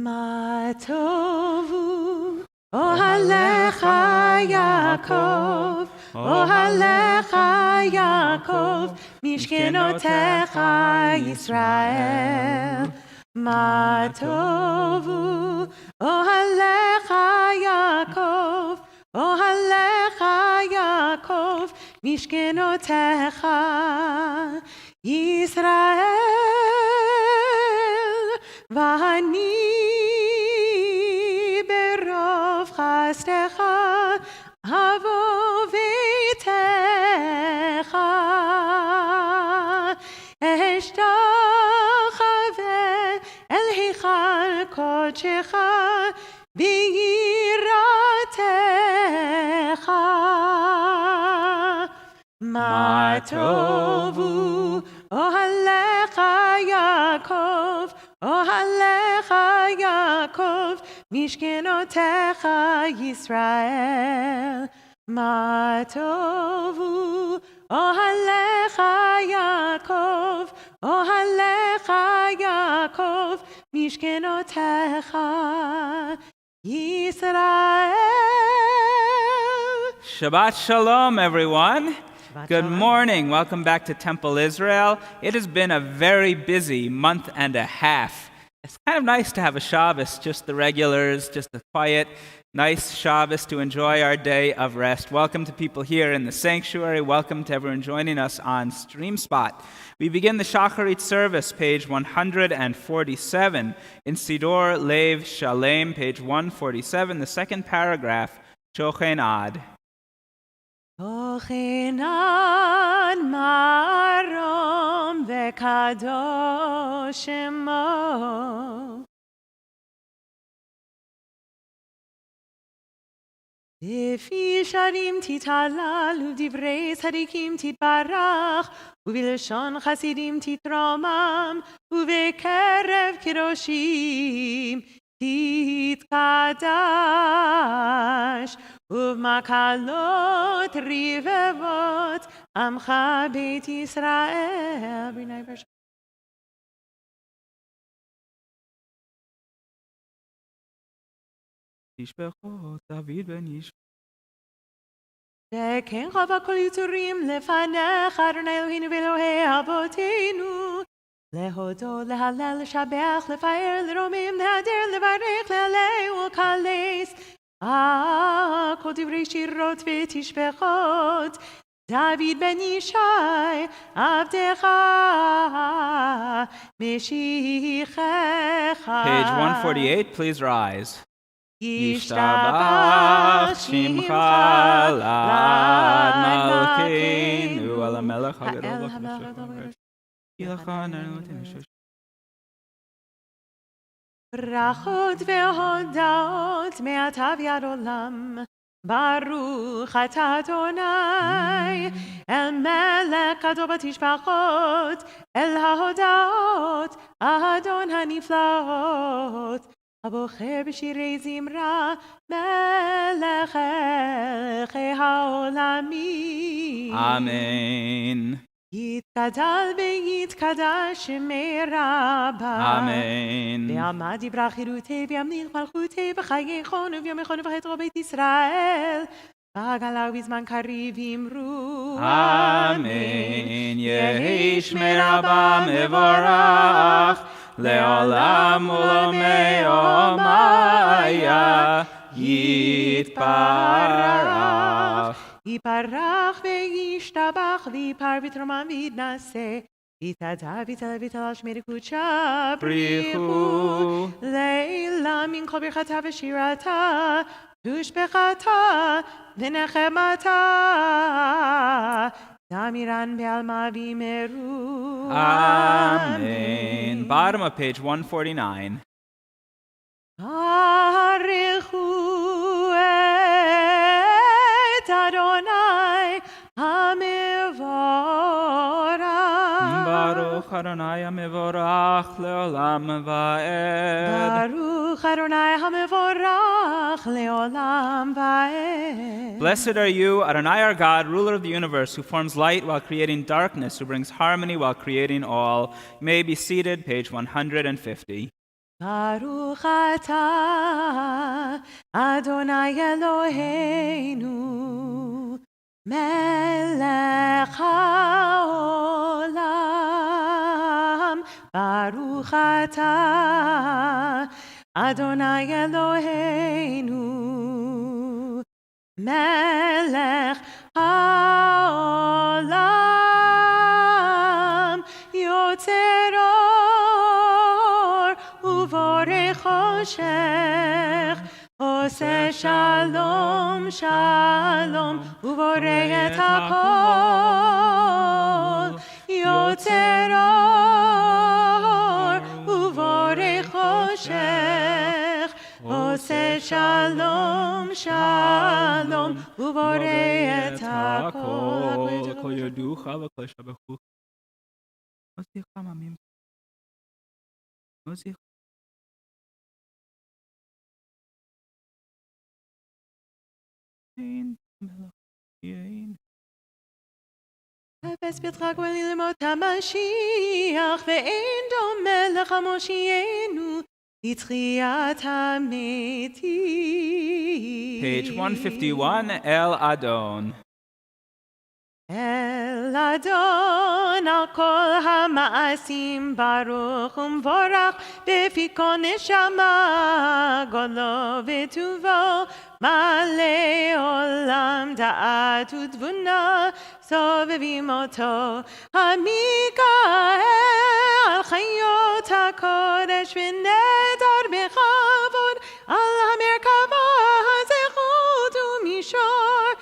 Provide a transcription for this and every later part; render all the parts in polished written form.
מה טובו אוהליך יעקב, אוהליך יעקב, משכנותיך ישראל. מה טובו אוהליך יעקב, אוהליך יעקב, משכנותיך ישראל. ואני ברוב חסדך אבוא ביתך, אשתחווה אל היכל קודשך ביראתך. מה טובו אוהליך יעקב, אוהליך יעקב, משכנותיך ישראל. מה טובו אוהליך יעקב, אוהליך יעקב, משכנותיך ישראל. Shabbat Shalom, everyone. Good morning. Welcome back to Temple Israel. It has been a very busy month and a half. It's kind of nice to have a Shabbos, just the regulars, just a quiet, nice Shabbos to enjoy our day of rest. Welcome to people here in the sanctuary. Welcome to everyone joining us on StreamSpot. We begin the Shacharit service, page 147, in Sidor Lev Shalem, page 147, the second paragraph, Shochen Ad. תוכנן מרום וקדוש שמו, בפי שרים תתהלל ובדברי צדיקים תתברך, ובלשון חסידים תתרומם, ובקרב קדושים תתקדש. ובמקלות רבבות עמך בית ישראל. תשבחות דוד בן ישוע. וכן חווה כל יצורים לפניך, אדוני אלוהינו ואלוהי אבותינו, להודות, להלל, לשבח, לפאר, לרומם, להדר, לברך, להלל ולקלס. כל דברי שירות ותשבחות, דוד בן ישי, עבדך, משיחך. Page 148, please rise. ישתבח שמך לעד מלכנו, על המלך האל הגדול המלך הגדול. ברכות והודעות מעתה ועד עולם, ברוך אתה אדוני, אל מלך גדול בתשבחות, אל ההודעות, האדון הנפלאות, הבוחר בשירי זמרה, מלך מלכי העולמים. Amen. יתגדל ויתקדש שמי רבה. Amen. ועמד דברה חירותי וימליך מלכותי בחייכון וביומכון ובחיתו בית ישראל. בגלה ובזמן קריב אמרו Amen. יהי שמי רבה מבורך, לעולם ולעולמי עולמיה יתברך. יפרח וישתבח ויפר ותרומם ויתנשא, ויתעדה ויתהלל שמי קודשה בריחו לעילה מן כל ברכתה ושירתה ושבחתה ונחמתה דמירן בעלמה וימרו. Amen. Bottom of page 149. ברכו את אדוני המבורך. ברוך אדוני המבורך לעולם ועד. ברוך אדוני המבורך לעולם ועד. Blessed are you, Adonai our God, ruler of the universe, who forms light while creating darkness, who brings harmony while creating all. You may be seated, page 150. ברוך אתה, אדוני אלוהינו, מלך העולם. ברוך אתה, אדוני אלוהינו, מלך העולם. יוצר אור ובורא חושך, עושה שלום שלום ובורא את הכל. יוצר אור ובורא חושך, עושה שלום שלום ובורא את הכל. כל יודוך וכל שבחוך. מוזיך עממים. מוזיך. אין מלך אין. אפס פתחה גואלי למות המשיח, ואין דומה לך מושיענו לתחיית המתים. Page 151, El Adon. אל אדון על כל המעשים ברוך ומבורך, בפי כל נשמה גודלו וטובו, מלא עולם דעת ותבונה, סובבים אותו המיקאל חיות הקודש ונדר בכבוד, על המרכבה זכות ומישור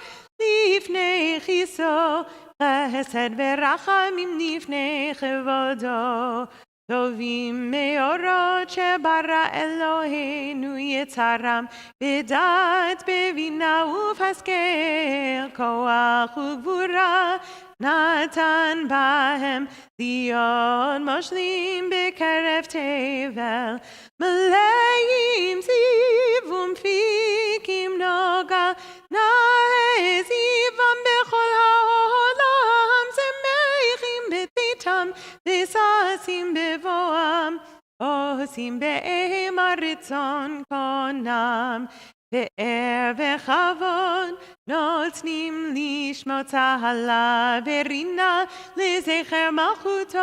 לפני חיסו, חסד ורחמים לפני כבודו. טובים מאורות שברא אלוהינו יצרם, בדעת בבינה ובהשכל, כוח וגבורה נתן בהם, להיות מושלים בקרב תבל, מלאים זיו ומפיקים נוגה, נאה זיום בכל העולם, שמחים בביתם וששים בבואם, עושים באימה רצון קונם, פאר וכבוד נותנים לשמוע צהלה ורינה, לזכר מלכותו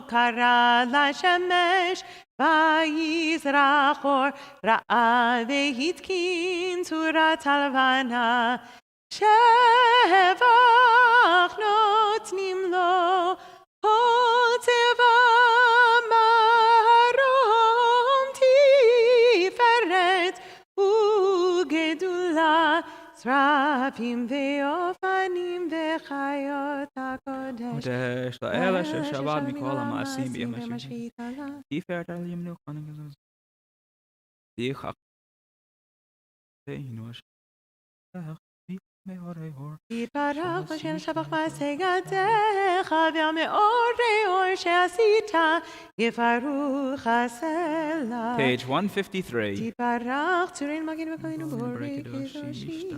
קרא לשמש ויזרח אור, ראה והתקין צורת הלבנה, שבח נותנים לו כל צבא מרום תפארת וגדולה, שרפים ואופנים וחיות הקודש. קודש לאל אשר שבת מכל המעשים ביום השביעי. תפארת על ימינו כהנים גזוז. תיכך. תהינו אשר. יתברך השם שבח מעשה ידיך, והמאורי אור שעשית יפרוך הסלע. Page 153. יתברך צורין מגן וקוינו בורי קדושי.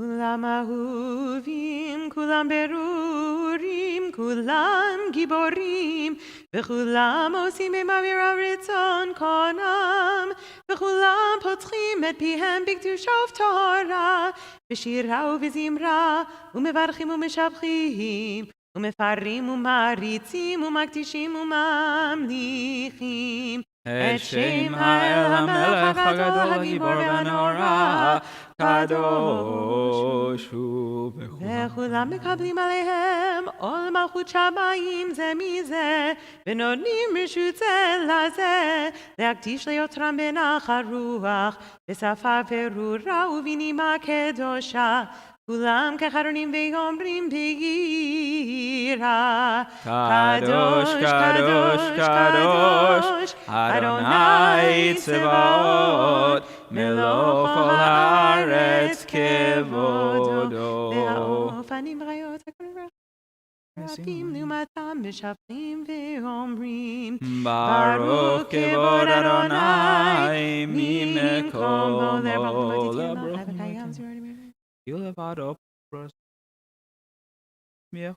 כולם אהובים, כולם ברורים, כולם גיבורים, וכולם עושים במעביר רצון קונם, וכולם פותחים את פיהם בקדושה ובטהרה, בשירה ובזמרה, ומברכים ומשבחים, ומפרים ומעריצים, ומקדישים וממליכים. את שם האל המלך הגדול הגיבור והנורא, קדוש הוא בכולם. וכולם מקבלים עליהם עול מלכות שמיים זה מזה, ונותנים רשות זה לזה, להקדיש ליותרם בנחת רוח, בשפה ברורה ובנימה קדושה. כולם כחרונים ואומרים ביראה, קדוש, קדוש, קדוש, אדוני צבאות, מלוך כל הארץ כבודו. והאופנים ראיות רבים לעומתם משבחים ואומרים, ברוך כבוד אדוני ממקומו לברוך. You live out of Yeah.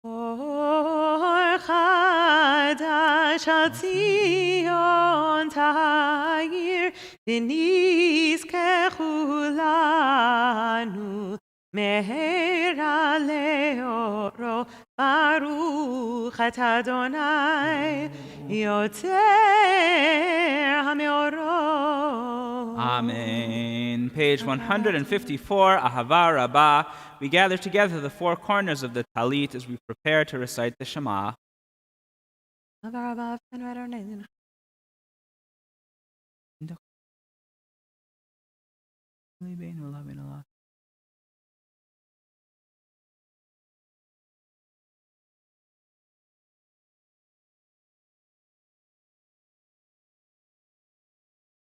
Or chadash al Zion ta'ir v'nizkechu lanu meher leoro baruch et Adonai yotzer hameorot. Amen. Page 154, Ahava Rabbah. We gather together the four corners of the Talit as we prepare to recite the Shema.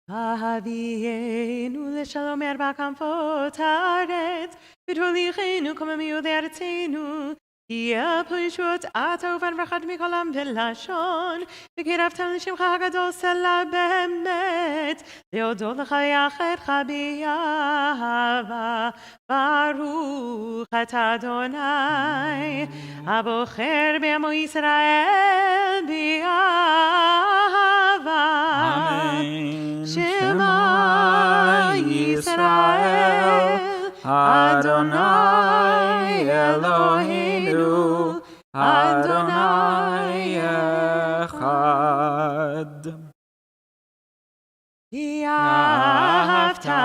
Ahavienu leshalom erba kamfot haaretz v'tolichenu kama mi'od aretzenu Yeh p'yishut ata uvan vrachat mikolam v'lashon v'kiraftam l'shimcha hagadol sela be'emet leodot lecha yachetcha b'yahava baruch et Adonai abocher be'amo Yisrael b'yahava. Amen. Shema Yisrael Adonai Eloheinu Adonai Echad. Yahavta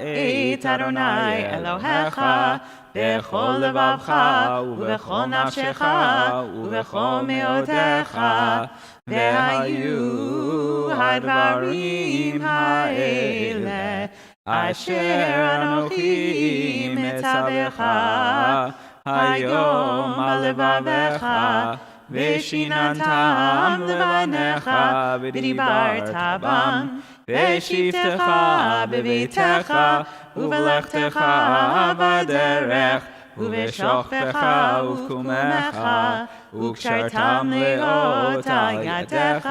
et Adonai Elohecha bechol levavcha ubechol nafshecha ubechol meodecha vehayu hadvarim haele asher anochi metzavecha hayom alevavecha ושיננתם לבניך ודיברת בם ושבתך בביתך ובלכתך בדרך ובשוכבך ובקומך וקשרתם לאות על ידיך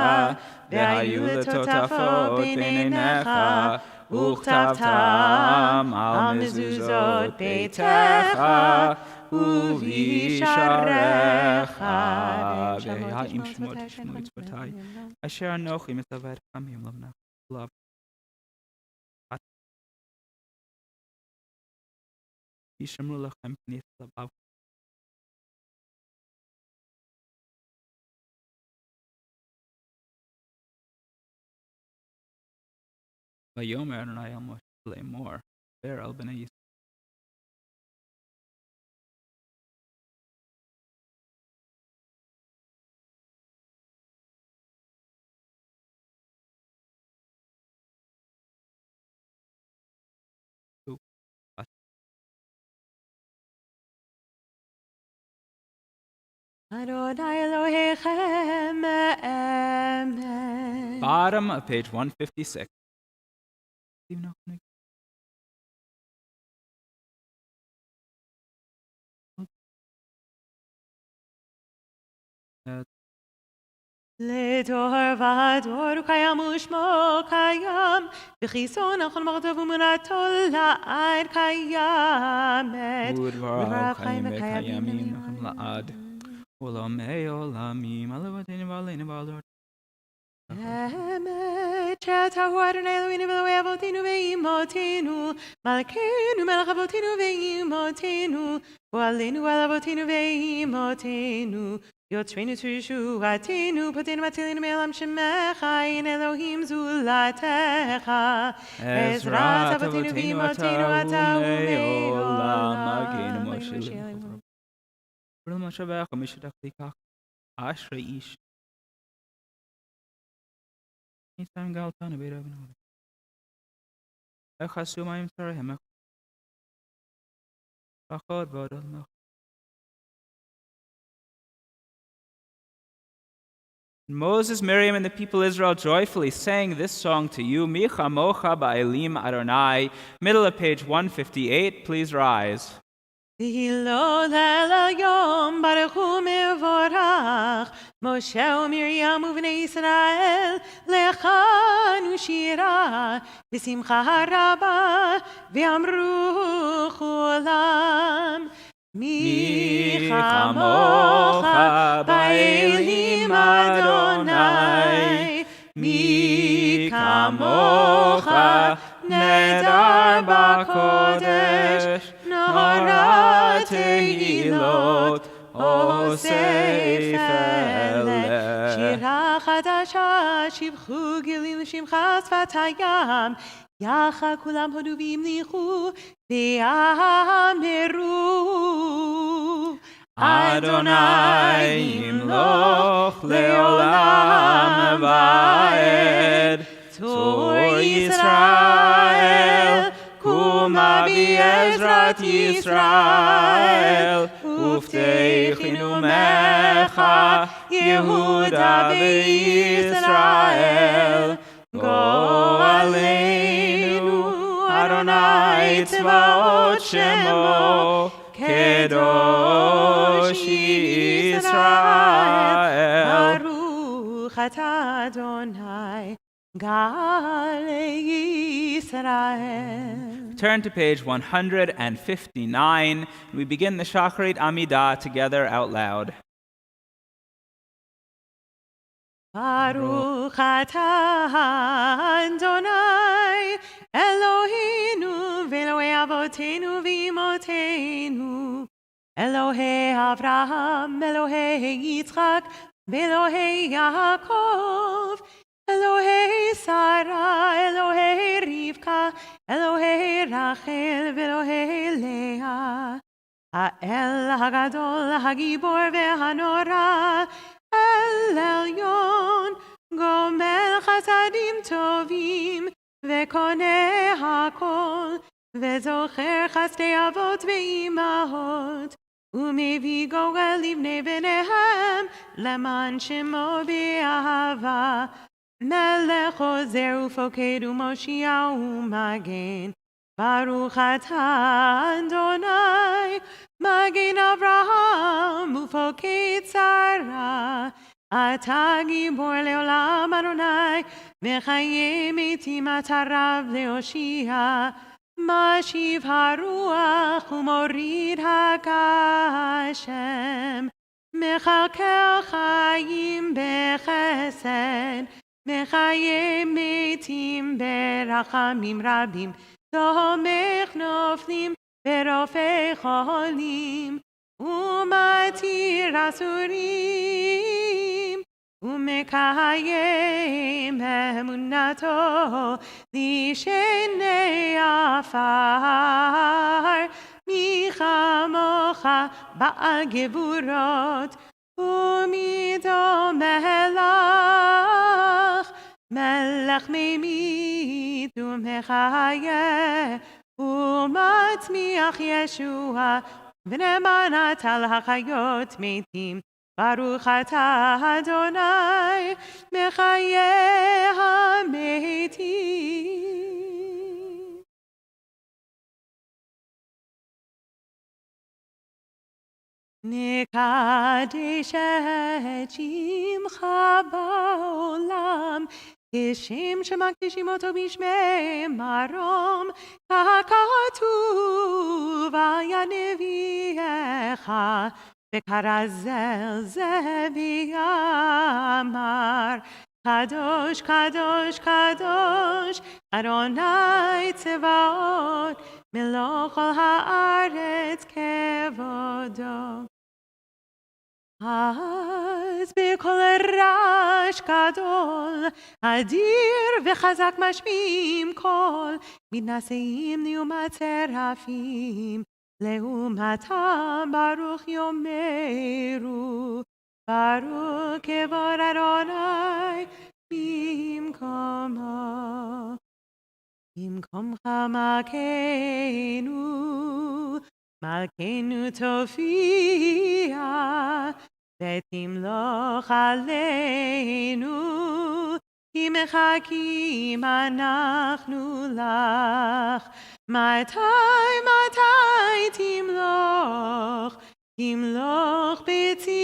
והיו לטוטפות בין עיניך וכתבתם על מזוזות ביתך ובשעריך והאם שמות תשמעו מצוותי אשר אנוכי מצווה אתכם לבנך love. ישמרו לכם פני צלביו. ויאמר אדוני אל משה לאמור, דבר אל בני ישראל. Adonai Elohechem, amen. Bottom of page 156. לדור ודור קיים ושמו קיים וחיסון הכל מרדוב ומונתו לעד קיימת ודבריו חיים וקיימים לעד עולמי עולמים עלותינו ועלינו ועלות אמת שאתה הוא אדוני אלוהינו ואלוהי אבותינו ואימותינו מלכנו מלך אבותינו ואימותינו פועלנו על אבותינו ואימותינו יוצרנו תשועתנו פותנו מצילנו מעולם שמך אין אלוהים זולתך עזרת אבותינו ואימותינו אתה הוא מעולם מגן משה ולמשה ואך משתך תיקח אשרי איש ניתן גאלתנו בית אבנו איך עשו מים צריהם פחות ועוד מלך Moses, Miriam, and the people of Israel joyfully sang this song to you, Mi chamocha ba'elim Adonai, middle of page 158. Please rise. והילול אל היום ברך ומבורך משה ומרים ובני ישראל, לכנו שירה בשמחה רבה, ואמרו כולם, מי כמוך באלים אדוני, מי כמוך נדר בקודש, נורא תהילות אוסף פלא. שירה חדשה שבחו גילים לשמך שפת הים, יחד כולם הודו והמליכו ואמרו, אדוני ימלוך לעולם ועד. צור ישראל, קומה בעזרת ישראל, ופתחנו ממך יהודה וישראל. גואלנו אדוני צבאות שמו, קדוש ישראל. ברוך אתה אדוני גאל ישראל. Turn to page 159. We begin the Shacharit Amidah together out loud. Baruch atah Adonai Eloheinu ve'Elohei avoteinu v'imotenu, Elohei Avram, Elohei Yitzchak, ve'Elohei Yaakov, Elohei Sarah, Elohei Rivka, Elohei Rachel, ve'Elohei Leah, Ha'el Hagadol, Hagibor ve'Hanora, El Elyon, Gomel Chasadim Tovim, Vekoneh Hakol, Vezocher Chasdei Avot ve'imahot, Umevi Goel Livnei Benehem, Leman Shemo be'ahava, Melech Ozer Ufoked Umoshia Umagen, Baruch atah Adonai, Magen Avraham Ufoked Sarah, Ata Gibor Leolam Adonai, Mechaye Metim Ata Rav Leoshia, Mashiv Haruach Umorid HaGashem, Mechalkel Chayim Bechesed, Mechaye Metim Berachamim Rabim, Tomech Noflim Berofei Cholim, Umatir Asurim, Umekayem Emunato, Lishenei Afar, Michamocha Ba'al Geburot, Umido Melach, Melech Meimit Umechayeh, Umatzmiach Yeshua, V'nemanat al hachayot metim, Baruch atah Adonai, Mechayeh hametim. Nekadesh et shimcha ba'olam, כשם שמקדישים אותו בשמי מרום, ככתוב היה נביאך, וקרא זה ויאמר, קדוש, קדוש, קדוש, אדוני צבאות, מלוא כל הארץ כבודו. אז בכל רעש גדול, אדיר וחזק משמיעים קול, מתנשאים נאומת צרפים, לעומתם ברוך יאמרו, ברוך כבוד אדוני במקומו. במקומך מלכנו, מלכנו תופיע, ותמלוך עלינו, כי מחכים אנחנו לך. מתי תמלוך, תמלוך בציון.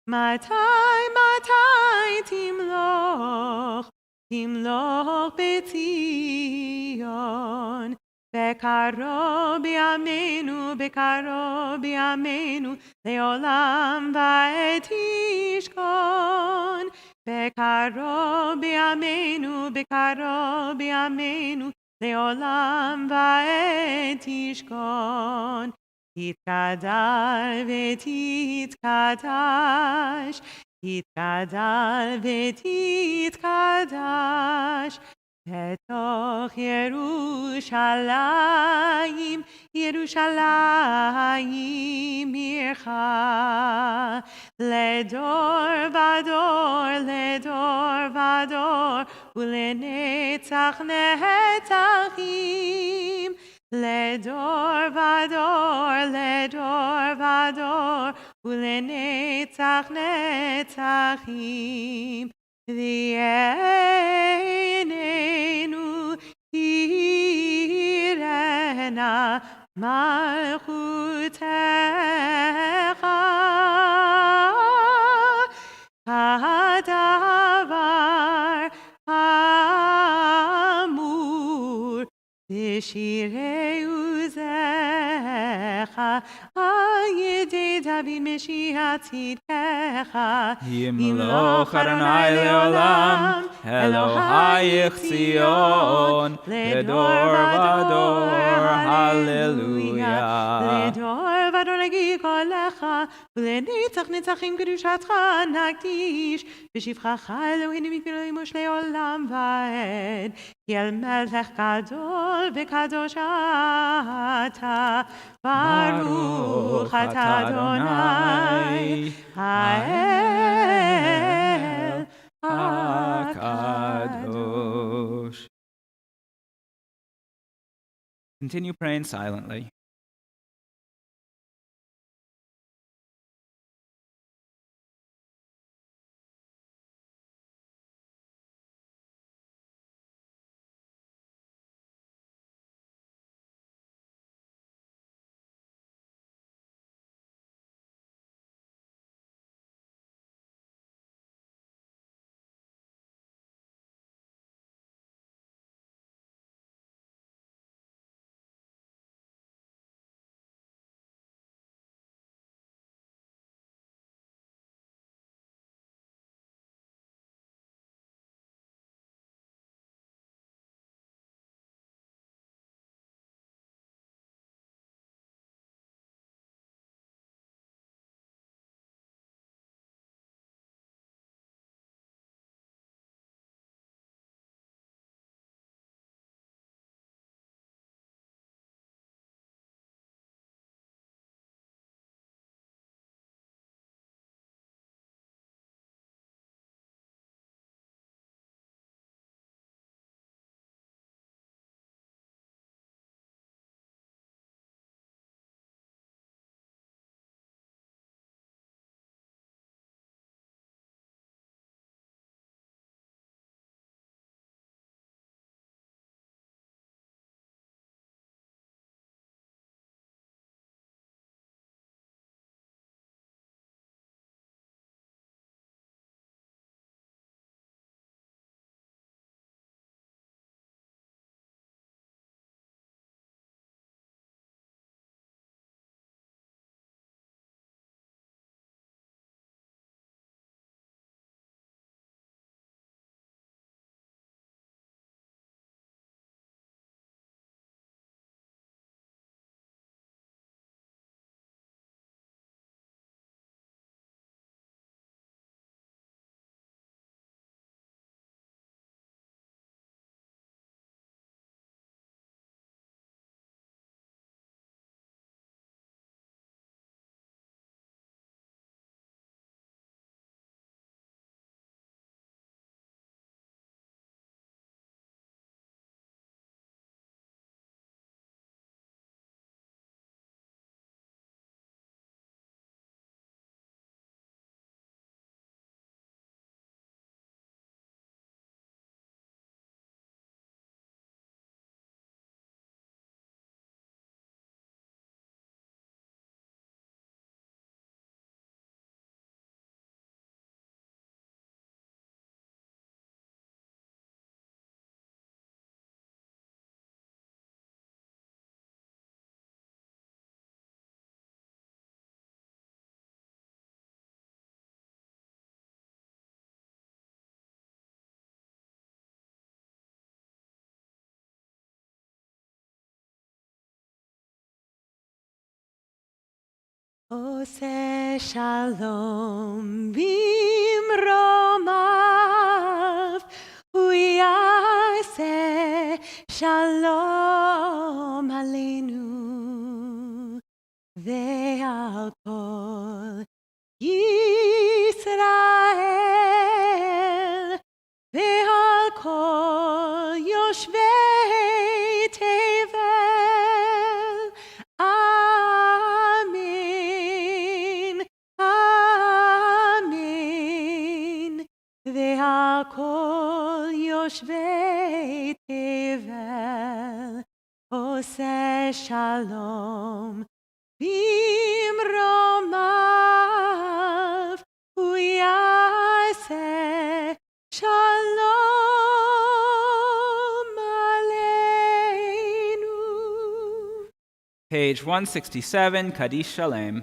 מתי תמלוך בציון, בקרוב בימינו, לעולם ועד תשכון. בקרוב בימינו, לעולם ועד תשכון. תתגדל ותתקדש, בתוך ירושלים עירך, לדור ודור, ולנצח נצחים. לדור ודור, ולנצח נצחים. ועינינו תראנה מלכותך, הדבר אמור בשירי עוזך, על ידי דוד משיח צדקך. ימלוך אדוני לעולם, אלוהיך ציון, לדור ודור, הללויה. לדור ודור נגיד קולך, ולנצח נצחים קדושתך נקדיש, בשבחך אלוהינו מפעילים לעולם ועד. כי אל מלך גדול וקדוש אתה, ברוך אתה אדוני, האל הקדוש. Continue praying silently. עושה שלום במרומיו, הוא יעשה שלום עלינו ועל כל ישראל ועל כל יושבי תבל. אמן, אמן. ועל כל יושבי תבל עושה שלום במרומיו, הוא יעשה שלום עלינו. Page 167, Kaddish Shalem.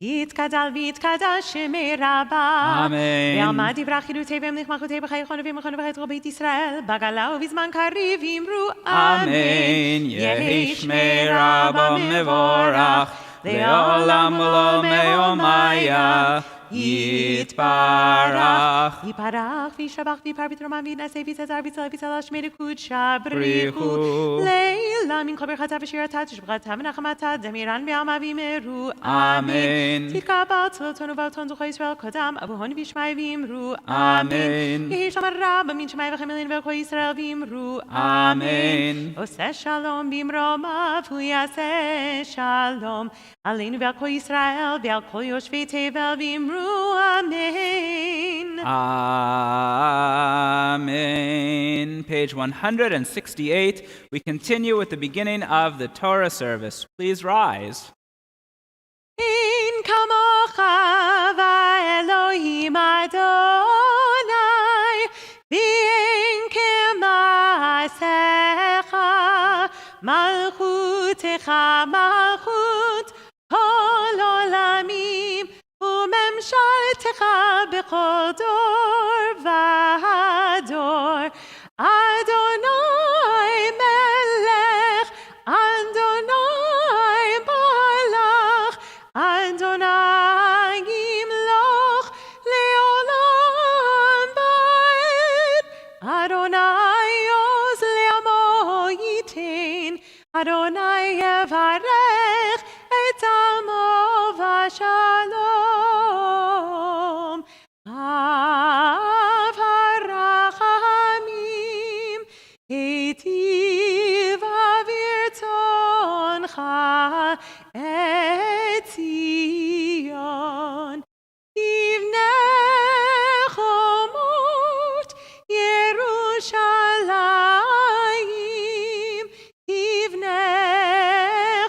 יתגדל ויתקדש שמי רבה. אמן. ועלמד יברח חידותי ואמליך מלכותי בחיי חונו ומכונו בחיי כל בית ישראל. בגלה ובזמן קריב אמרו אמן. יהי שמי רבה מבורך, לעולם ולעולמי יומיה. יתברך. יפרח וישבח ויפר ויתרומם ויתנשא ויצזר ויצלח ויצלח שמי קודשה בריחו. בריחו. לילה מן כל ברכתה ושירתה תשבחתה ונחמתה דמירן בעלמה ואמרו אמן. תתקבל צלותון ובאותון זוכי ישראל קודם אבוהון וישמעי ואמרו אמן. יהי שם רב מן שמעי וחמלין ולכל ישראל ואמרו אמן. עושה שלום במרומיו, הוא יעשה שלום עלינו ועל כל ישראל ועל כל יושבי תבל ואמרו אמן. Amen. Page 168. We continue with the beginning of the Torah service. Please rise. אין כמוך ואלוהים אדוני, ואין כמעשיך, מלכותך מלכות כל עולמים, וממשלתך בכל דור ודור. אדוני מלך, אדוני מלך, אדוני ימלוך לעולם ועד. אדוני עוז לעמו ייתן, אדוני יברך את עמו בשלום. אב הרחמים, היטיב ברצונך את ציון. תבנה חומות ירושלים, תבנה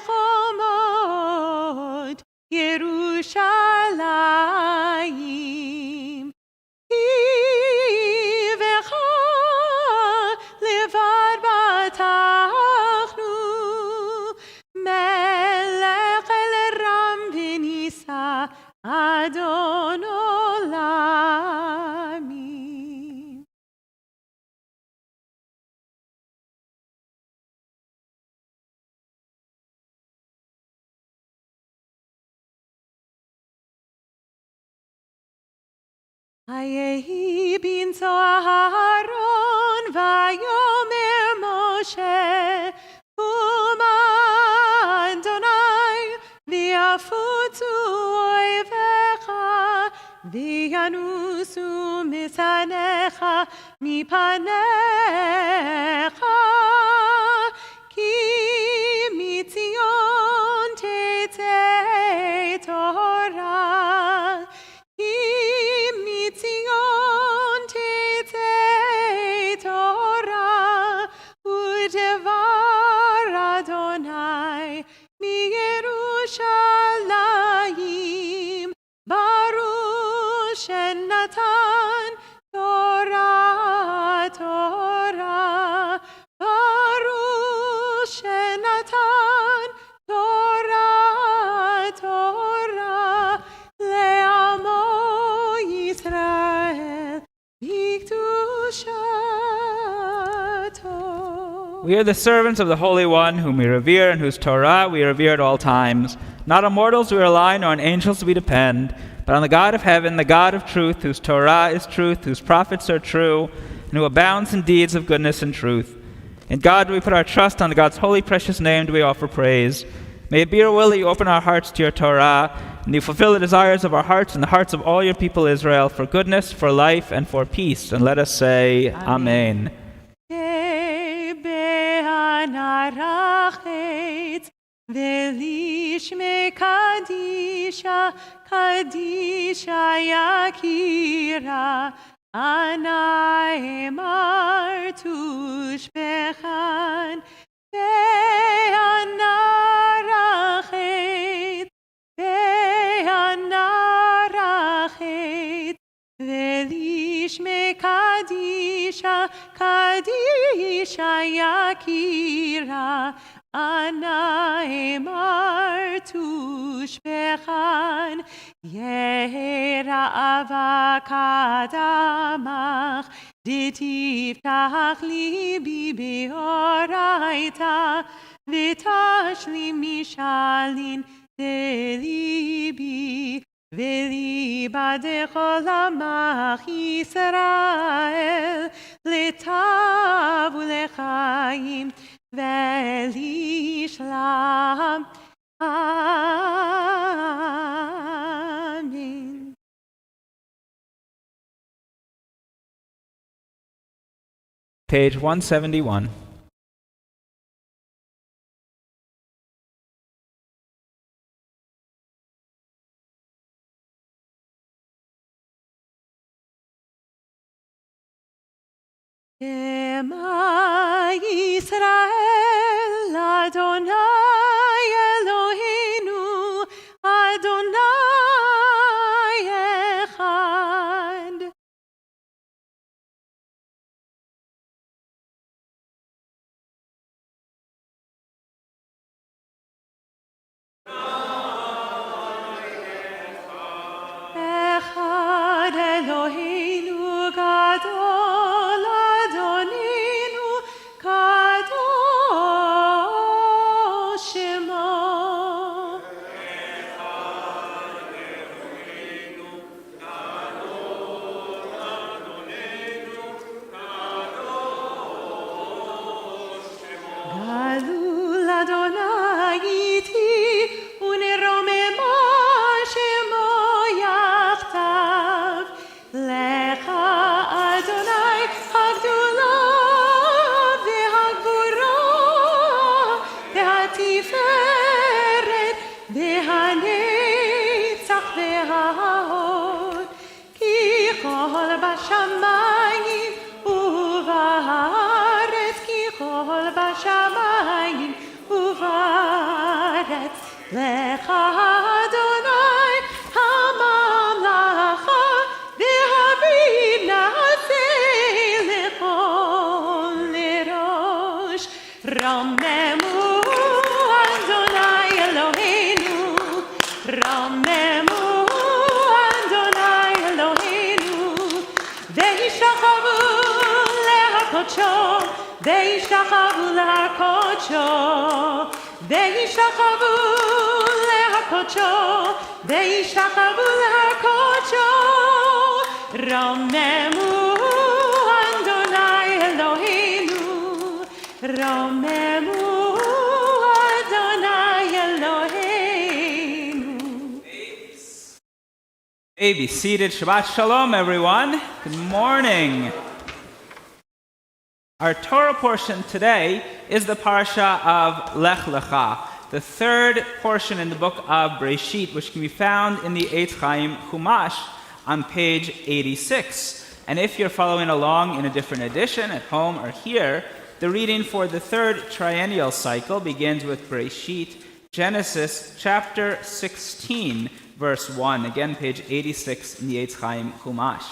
חומות ירושלים. איבך לבד בטחנו, מלך אל רם ונישא, אדון עולמים. ויהי בנשוא אהרון ויאמר משה, קומה אדוני ויפוצו אויביך וינוסו משנאיך מפניך, כי מציון תצא תורה, כי מציון תצא תורה, ודבר אדוני מירושלים, ברוך שנתן תורה תורה, ברוך שנתן תורה תורה לעמו ישראל בקדושתו. We are the servants of the Holy One, whom we revere and whose Torah we revere at all times. Not on mortals we rely, nor on angels we depend, but on the God of heaven, the God of truth, whose Torah is truth, whose prophets are true, and who abounds in deeds of goodness and truth. In God do we put our trust, on God's holy precious name do we offer praise. May it be your will that you open our hearts to your Torah, and you fulfill the desires of our hearts and the hearts of all your people Israel, for goodness, for life, and for peace. And let us say, Amen. ולשמי קדישה, קדישה יקירה, אנא אמר תושבחן, ואנא רחית, ואנא רחית, ולשמי קדישה, קדישה יקירה, אנא אמר תושבחן, ירעבה קדמך, דתפתח ליבי באורייתא, ותשלים משאלין דליבי, וליבא דכל עמך ישראל, לטוב ולחיים, ולשלום. Amen. Page 171. Shema Yisrael, Adonai Eloheinu, Adonai Echad. Echad Eloheinu Gadol, Adonenu Kadosh Shemo. Gadol Adonai iti uneromema Shemo yachtav. Lecha Adonai hagdula v'hagvura v'hatiferet v'hanetzach v'hahod ki chol b'shamayim u'va'aretz ki chol b'shamayim u'va'aretz lecha Adonai hamamlacha v'habina lechol lerosh Ramemu Adonai Eloheinu Ramemu Adonai Eloheinu Ve'ishtachavu lehakodsho Ve'ishtachavu lehakodsho Ve'ishtachavu lehakodsho Ve'ishtachavu lehakodsho Ramemu Adonai Eloheinu Ramemu Adonai Eloheinu. Hey, be seated. Shabbat Shalom, everyone. Good morning. Our Torah portion today is the parasha of Lech Lecha, the third portion in the book of Breshit, which can be found in the Eitz Chaim Chumash on page 86. And if you're following along in a different edition at home or here, the reading for the third triennial cycle begins with Breshit, Genesis chapter 16, verse 1. Again, page 86 in the Eitz Chaim Chumash.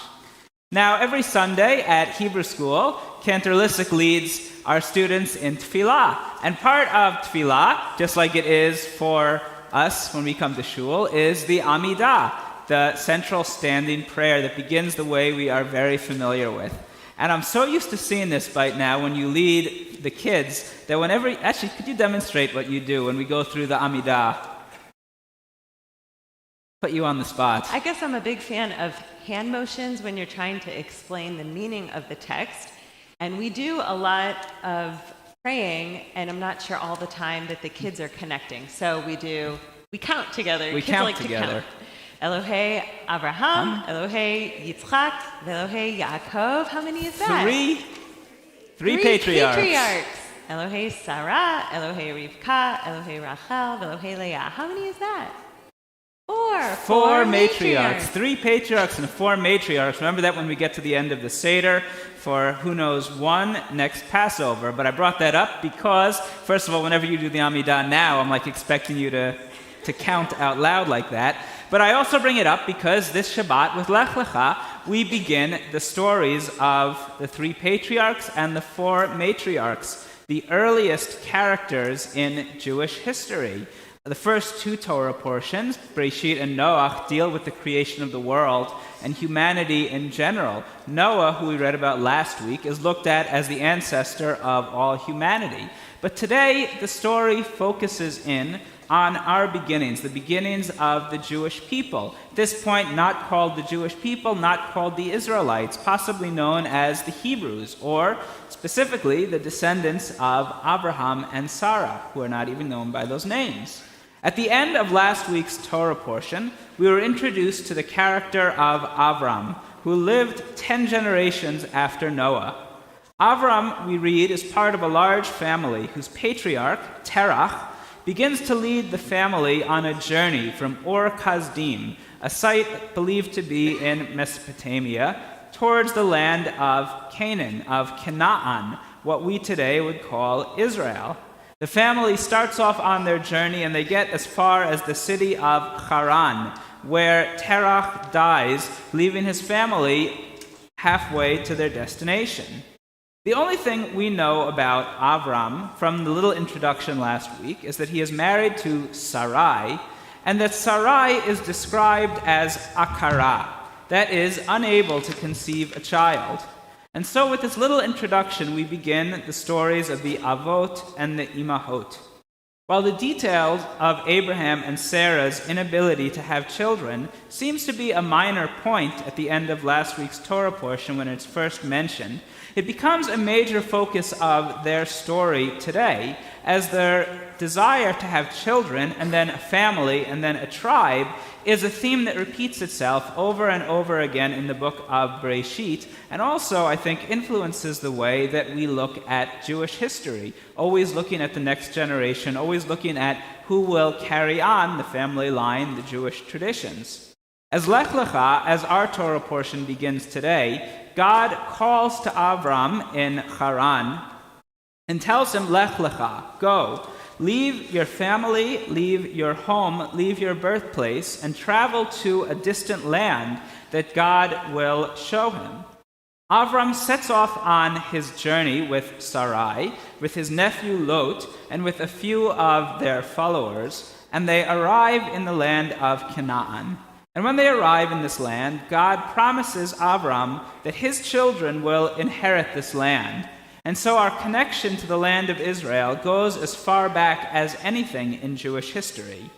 Now, every Sunday at Hebrew school, Cantor Lissick leads our students in Tefillah. And part of Tefillah, just like it is for us when we come to shul, is the Amidah, the central standing prayer that begins the way we are very familiar with. And I'm so used to seeing this by now when you lead the kids that whenever... Actually, could you demonstrate what you do when we go through the Amidah? Put you on the spot. I guess I'm a big fan of hand motions when you're trying to explain the meaning of the text. And we do a lot of praying, and I'm not sure all the time that the kids are connecting. So we count together. We Kids count like together. To count. Elohei Avraham, Elohei Yitzchak, Elohei Yaakov. How many is that? Three patriarchs. Elohei Sarah, Elohei Rivka, Elohei Rachel, Elohei Leah. How many is that? Four matriarchs. 3 patriarchs and 4 matriarchs. Remember that when we get to the end of the Seder for who knows one next Passover. But I brought that up because, first of all, whenever you do the Amidah now, I'm like expecting you to count out loud like that. But I also bring it up because this Shabbat with Lech Lecha, we begin the stories of the 3 patriarchs and the 4 matriarchs, the earliest characters in Jewish history. The first 2 Torah portions, Bereshit and Noach, deal with the creation of the world and humanity in general. Noah, who we read about last week, is looked at as the ancestor of all humanity. But today, the story focuses in on our beginnings, the beginnings of the Jewish people. At this point, not called the Jewish people, not called the Israelites, possibly known as the Hebrews, or specifically the descendants of Abraham and Sarah, who are not even known by those names. At the end of last week's Torah portion, we were introduced to the character of Avram, who lived 10 generations after Noah. Avram, we read, is part of a large family whose patriarch, Terach, begins to lead the family on a journey from Ur Kasdim, a site believed to be in Mesopotamia, towards the land of Canaan, of Canaan, what we today would call Israel. The family starts off on their journey and they get as far as the city of Haran, where Terach dies, leaving his family halfway to their destination. The only thing we know about Avram from the little introduction last week is that he is married to Sarai, and that Sarai is described as akara, that is, unable to conceive a child. And so with this little introduction, we begin the stories of the Avot and the Imahot. While the details of Abraham and Sarah's inability to have children seems to be a minor point at the end of last week's Torah portion when it's first mentioned, it becomes a major focus of their story today, as their desire to have children and then a family and then a tribe is a theme that repeats itself over and over again in the book of Bereshit, and also, I think, influences the way that we look at Jewish history, always looking at the next generation, always looking at who will carry on the family line, the Jewish traditions. As Lech Lecha, as our Torah portion begins today, God calls to Avram in Haran and tells him, Lech Lecha, go, leave your family, leave your home, leave your birthplace, and travel to a distant land that God will show him. Avram sets off on his journey with Sarai, with his nephew Lot, and with a few of their followers, and they arrive in the land of Canaan. And when they arrive in this land, God promises Avram that his children will inherit this land. And so our connection to the land of Israel goes as far back as anything in Jewish history.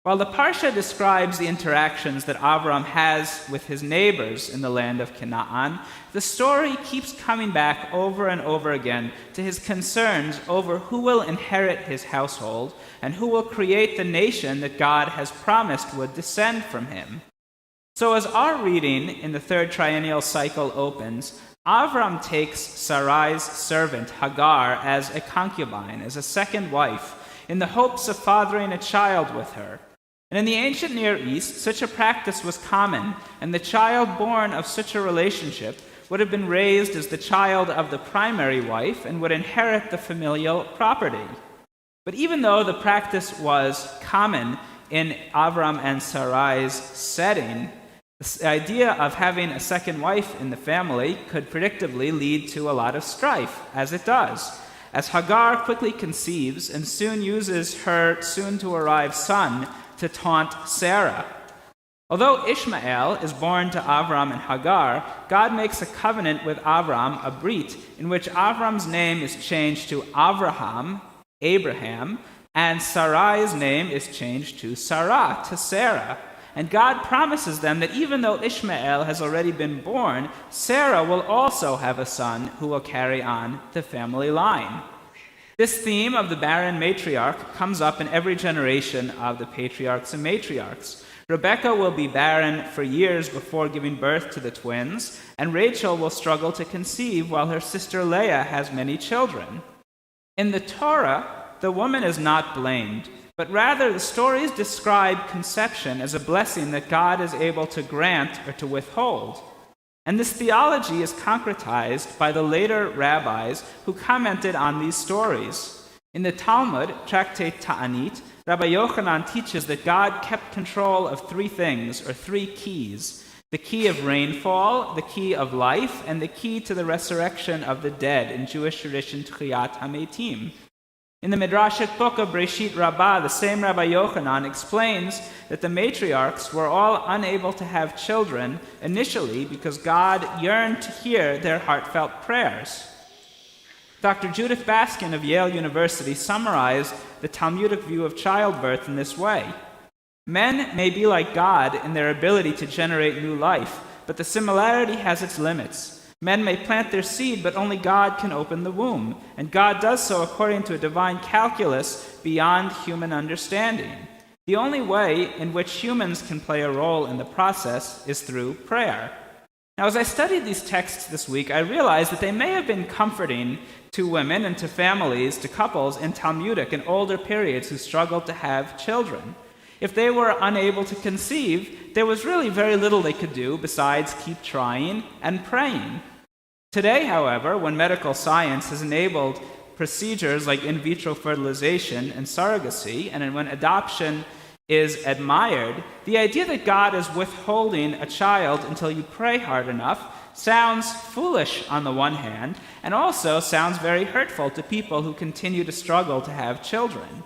While the Parsha describes the interactions that Avram has with his neighbors in the land of Canaan, the story keeps coming back over and over again to his concerns over who will inherit his household and who will create the nation that God has promised would descend from him. So as our reading in the 3rd triennial cycle opens, Avram takes Sarai's servant Hagar as a concubine, as a second wife, in the hopes of fathering a child with her. And in the ancient Near East, such a practice was common, and the child born of such a relationship would have been raised as the child of the primary wife and would inherit the familial property. But even though the practice was common in Avram and Sarai's setting, the idea of having a second wife in the family could predictably lead to a lot of strife, as it does, as Hagar quickly conceives and soon uses her soon-to-arrive son to taunt Sarah. Although Ishmael is born to Avram and Hagar, God makes a covenant with Avram, a brit, in which Avram's name is changed to Avraham, Abraham, and Sarai's name is changed to Sarah, to Sarah. And God promises them that even though Ishmael has already been born, Sarah will also have a son who will carry on the family line. This theme of the barren matriarch comes up in every generation of the patriarchs and matriarchs. Rebekah will be barren for years before giving birth to the twins, and Rachel will struggle to conceive while her sister Leah has many children. In the Torah, the woman is not blamed, but rather the stories describe conception as a blessing that God is able to grant or to withhold. And this theology is concretized by the later rabbis who commented on these stories. In the Talmud, Tractate Ta'anit, Rabbi Yochanan teaches that God kept control of three things, or three keys: the key of rainfall, the key of life, and the key to the resurrection of the dead, in Jewish tradition, Tchiyat HaMeitim. In the Midrashic book of Breshit Rabbah, the same Rabbi Yochanan explains that the matriarchs were all unable to have children initially because God yearned to hear their heartfelt prayers. Dr. Judith Baskin of Yale University summarized the Talmudic view of childbirth in this way. Men may be like God in their ability to generate new life, but the similarity has its limits. Men may plant their seed, but only God can open the womb, and God does so according to a divine calculus beyond human understanding. The only way in which humans can play a role in the process is through prayer. Now, as I studied these texts this week, I realized that they may have been comforting to women and to families, to couples in Talmudic and older periods who struggled to have children. If they were unable to conceive, there was really very little they could do besides keep trying and praying. Today, however, when medical science has enabled procedures like in vitro fertilization and surrogacy, and when adoption is admired, the idea that God is withholding a child until you pray hard enough sounds foolish on the one hand, and also sounds very hurtful to people who continue to struggle to have children.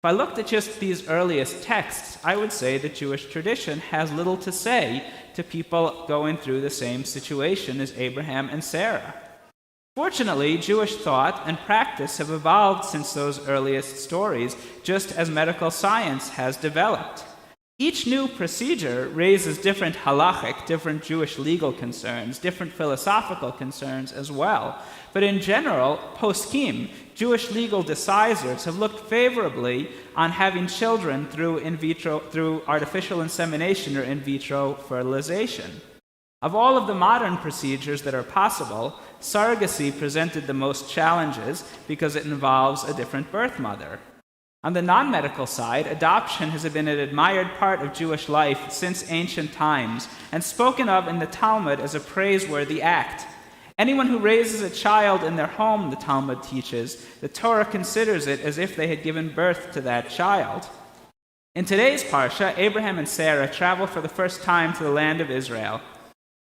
If I looked at just these earliest texts, I would say that Jewish tradition has little to say to people going through the same situation as Abraham and Sarah. Fortunately, Jewish thought and practice have evolved since those earliest stories, just as medical science has developed. Each new procedure raises different halachic, different Jewish legal concerns, different philosophical concerns as well. But in general, poskim, Jewish legal decisors, have looked favorably on having children through artificial insemination or in vitro fertilization. Of all of the modern procedures that are possible, surrogacy presented the most challenges because it involves a different birth mother. On the non-medical side, adoption has been an admired part of Jewish life since ancient times and spoken of in the Talmud as a praiseworthy act. Anyone who raises a child in their home, the Talmud teaches, the Torah considers it as if they had given birth to that child. In today's Parsha, Abraham and Sarah travel for the first time to the land of Israel.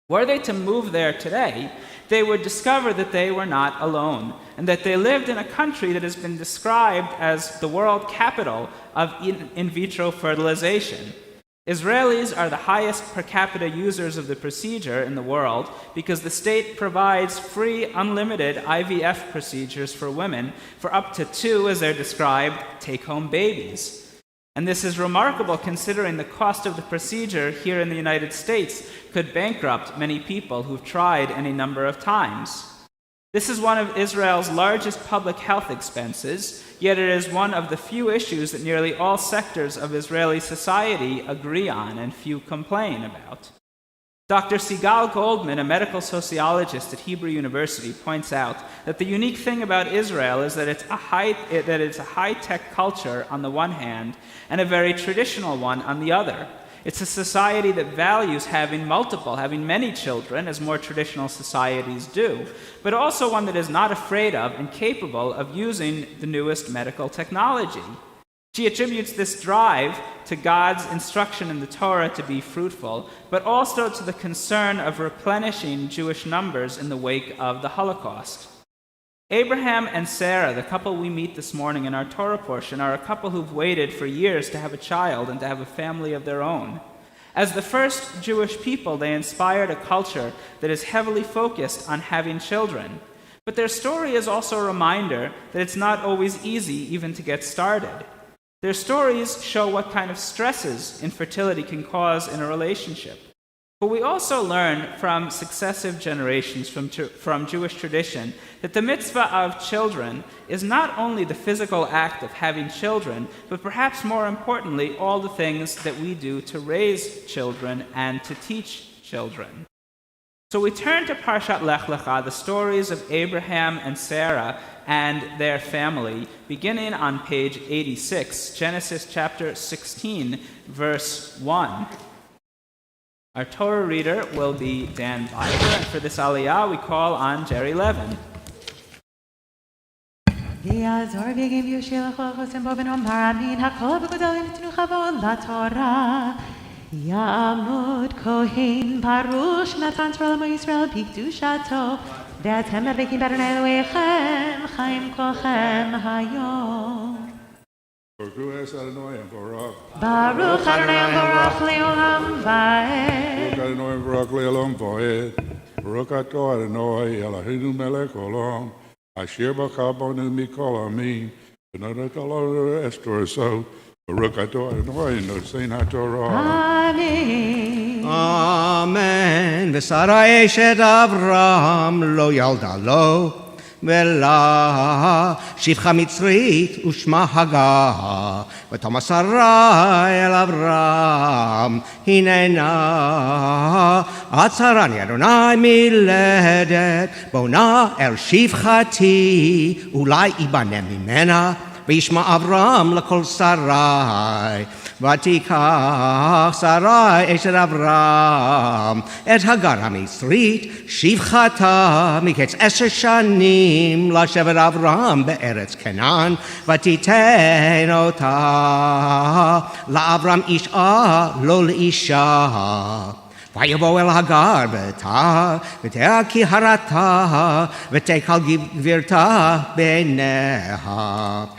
Were they to move there today, they would discover that they were not alone, and that they lived in a country that has been described as the world capital of in vitro fertilization. Israelis are the highest per capita users of the procedure in the world because the state provides free, unlimited IVF procedures for women for up to 2, as they're described, take-home babies. And this is remarkable considering the cost of the procedure here in the United States could bankrupt many people who've tried any number of times. This is one of Israel's largest public health expenses, yet it is one of the few issues that nearly all sectors of Israeli society agree on and few complain about. Dr. Sigal Goldman, a medical sociologist at Hebrew University, points out that the unique thing about Israel is that it's a high-tech culture on the one hand and a very traditional one on the other. It's a society that values having many children, as more traditional societies do, but also one that is not afraid of and capable of using the newest medical technology. She attributes this drive to God's instruction in the Torah to be fruitful, but also to the concern of replenishing Jewish numbers in the wake of the Holocaust. Abraham and Sarah, the couple we meet this morning in our Torah portion, are a couple who've waited for years to have a child and to have a family of their own. As the first Jewish people, they inspired a culture that is heavily focused on having children. But their story is also a reminder that it's not always easy even to get started. Their stories show what kind of stresses infertility can cause in a relationship. But we also learn from successive generations from Jewish tradition that the mitzvah of children is not only the physical act of having children, but perhaps more importantly, all the things that we do to raise children and to teach children. So we turn to Parshat Lech Lecha, the stories of Abraham and Sarah and their family, beginning on page 86, Genesis chapter 16, verse 1. Our Torah reader will be Dan Biber, and for this aliyah we call on Jerry Levin. Yamud Kohen Baruch Natan Torah Yisrael Bikdushato Ve'atem Mebekim B'Adonai Elohechem Chaim Kolchem Hayom. Baruch Adonai Baruch Leolam Vaed. Baruch Adonai Baruch Leolam Vaed. Baruch Atah Adonai Eloheinu Melech Olam Asher B'cha Banu Mikol Amin V'nodat Alor Estor So Baruch Atah Adonai Nosein HaTorah. Amen. Amen. V'Sara eshet Avram lo yalda lo V'la shivcha mitzrit u'shma Hagar V'tama Sara el Avram hinena Atzarani Adonai miledet Bona el shivchati Ulai ibanem mimena V'yishma Avram l'kol Sarai V'tikach Sarai eshet Avram Et Hagar hamitzrit Shivchata miketz 10 shanim Lashevet Avram be'eretz Kenan V'titen ota La'Avram isha lo l'isha Vayavo el Hagar v'te'ah ki harata v'te'kal gvirta b'neha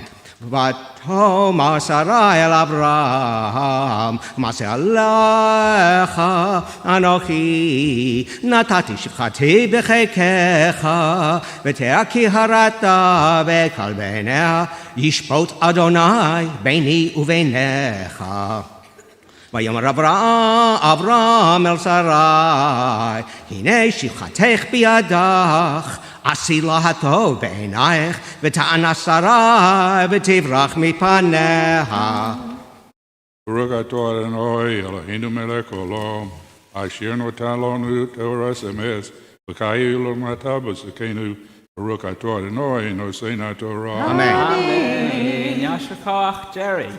V'tomar Sarai el Avram Maseh alecha anochi Natati shivchati b'chekecha V'te'ah ki harata v'kal b'neha Yishpot Adonai beini u'veinecha Vayomar Avram el Sarai Hine shivchatech biadach Asi lahato be'enayich V'ta'ana Sarai V'tivrach mipaneha Baruch Atah Adonai Eloheinu Melech Olam Asher notan lanu Torah emes V'kayu l'mata b'zekenu Baruch Atah Adonai Nosein HaTorah. Amen. Amen. Yasher Koach, Jerry.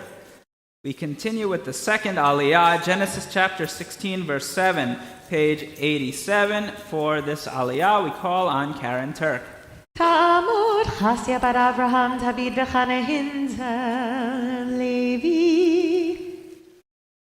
We continue with the second aliyah, Genesis chapter 16, verse 7, page 87. For this aliyah, we call on Karen Turk. Talmud Chasya bar Avraham David Bechane Hinzel Levi.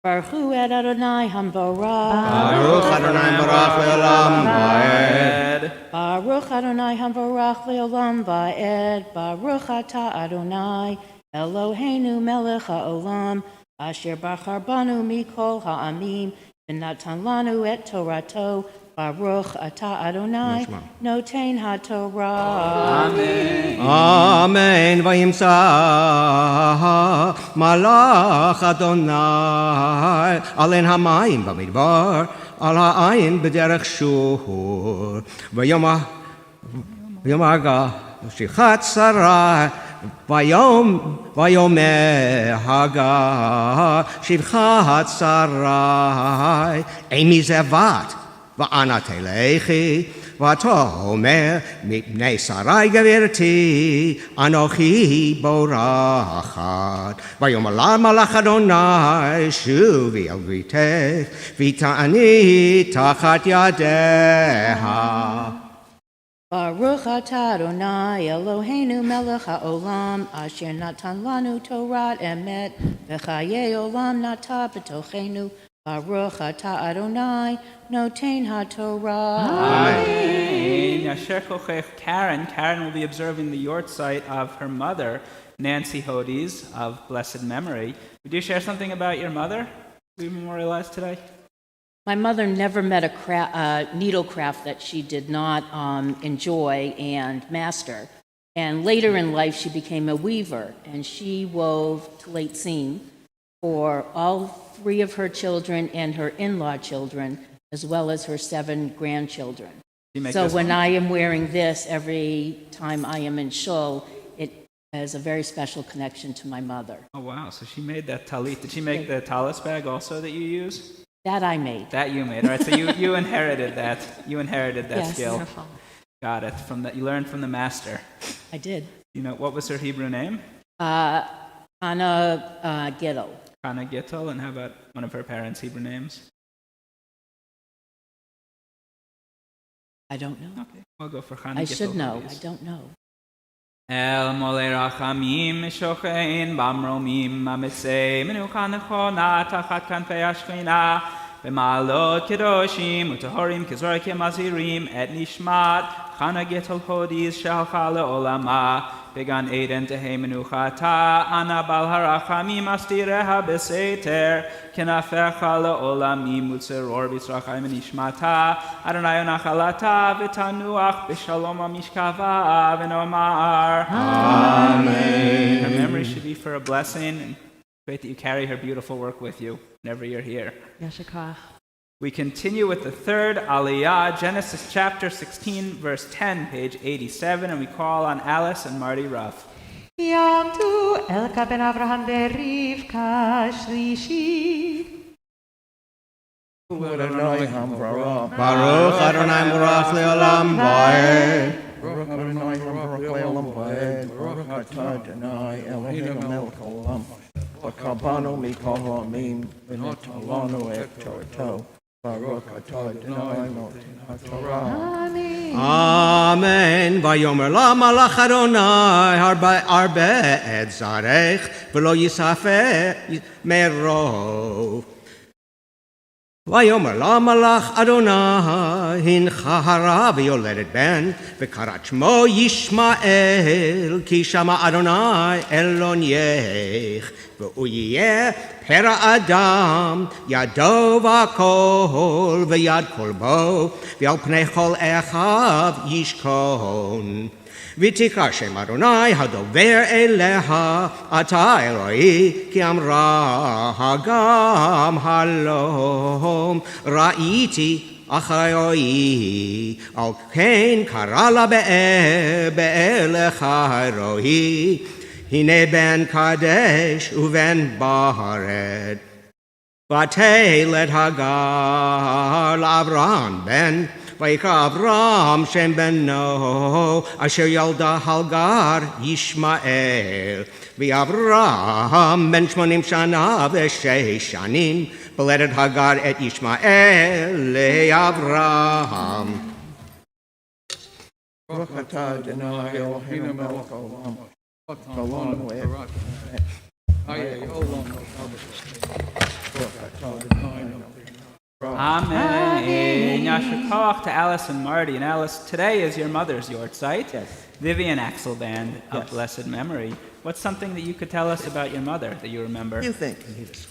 Baruch et Adonai Hamvorach. Baruch Adonai Barach Leolam Vaed. Baruch Adonai Hamvorach Leolam Vaed. Baruch Atah Adonai Eloheinu Melech HaOlam Asher Bachar Banu Mikol Ha'amim V'natan Lanu et Torato Baruch Atah Adonai Notein HaTorah. Amen. Amen. Vayimsa Malach Adonai Alen Hamayim Bamidbar Al Ha'ayin B'derech Shur Vayomar Shichat Sarai Vayomer Hagar Shivchat Sarai Emi Zevat Va'ana Telechi V'atomer Mipnei Sarai Gavirti Anochi Borachat Vayomer La Malach Adonai Shuvi El Vitech Vita'ani Tachat Yadeha Baruch atah Adonai Eloheinu Melech HaOlam Asher Natan Lanu Torah Emet V'chayei Olam Nata B'tochenu Baruch atah Adonai Notein HaTorah. Amen. Yasher Kochech, Karen. Karen will be observing the yortzeit of her mother, Nancy Hodes, of blessed memory. Would you share something about your mother we memorialized today? My mother never met a needlecraft that she did not enjoy and master. And later in life, she became a weaver, and she wove tleitzim for all 3 of her children and her in-law children, as well as her 7 grandchildren. So when I am wearing this every time I am in shul, it has a very special connection to my mother. Oh, wow. So she made that talit. Did she make the talis bag also that you use? That I made. That you made. All right. So you inherited that. You inherited that Yes. skill. Wonderful. Got it. You learned from the master. I did. You know, what was her Hebrew name? Anna Gittel. Chana Gittel. And how about one of her parents' Hebrew names? I don't know. Okay. We'll go for Chana Gittel. I should know. please. I don't know. El molei rachamim mishochein bamromim amitzei menucha nechona tachat kanfei hashchina b'ma'alot kedoshim utahorim kizorkim azirim et nishmat Chana Gittel hodis shehalcha le'olama began Eden tehei menuchata ana bal harachamim astireha beseter kenafecha le'olami mutzeror b'tzrachai menishmata Adonai onachalata v'tanuach b'shalom amishkava v'nomar Amen. Her memory should be for a blessing, and great that you carry her beautiful work with you whenever you're here. Yashikach. We continue with the third Aliyah, Genesis chapter 16, verse 10, page 87, and we call on Alice and Marty Ruff. Yamtu Elka ben Avraham berivka shlishi. Baruch Adonai Morach Leolam Vaed. Baruch Adonai Baruch Leolam Vaed. Baruch Atah Adonai Eloheinu melech haolam. V'kabanu mikol ha'amim v'notalanu et Torato. Baruch Atah Adonai Noten HaTorah. Amen. Amen. Vayomer la malach Adonai arbe et zarech v'lo yisafeh merov. Vayomer la malach Adonai hincha hara v'yoledet ben v'karat shmo Yishmael ki shama Adonai elon yech v'u yeh pera adam yado v'kol v'yad kolbo v'al pnei chol echav yishkon v'tikra shem Adonai hadover eleha ata Eloi ki amra hagam halom ra'iti Achayoi al ken karala be'elecha rohi Hine ben Kadesh uven Baharet Vatelet Hagar l'Avram ben Vayikra Avram shem ben No Asher yalda Hagar Yishmael V'Avram ben Shmonim shana v'sheish shanim V'ledet Hagar et Yishmael le'Avram Baruch Atah Adonai Eloheinu melech haolam. V'kabanu et Hayei olam Baruch Atah Adonai Amen. Yashikach to Alice and Marty. And Alice, today is your mother's yortzeit. Yes. Vivian Axelband of Yes. blessed memory. What's something that you could tell us about your mother that you remember? Few things.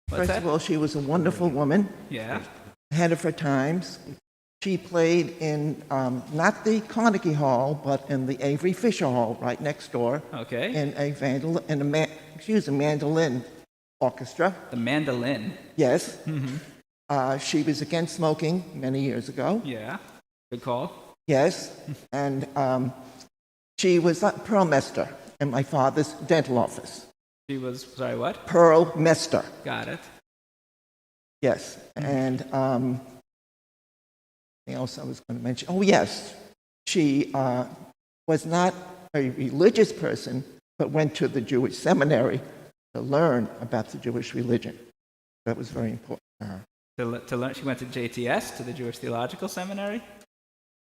What's First that? of all, she was a wonderful woman, Yeah. ahead of her times. She played in not the Carnegie Hall, but in the Avery Fisher Hall right next door, Okay. in a mandolin orchestra. The mandolin. Yes. She was against smoking many years ago. Yeah. Good call. Yes. And she was a Pearl Mester in my father's dental office. She was, sorry, what? Pearl Mester. Got it. Yes. And anything else I was going to mention? Oh, yes. She was not a religious person, but went to the Jewish seminary to learn about the Jewish religion. That was very important to her. To learn, she went to JTS, to the Jewish Theological Seminary.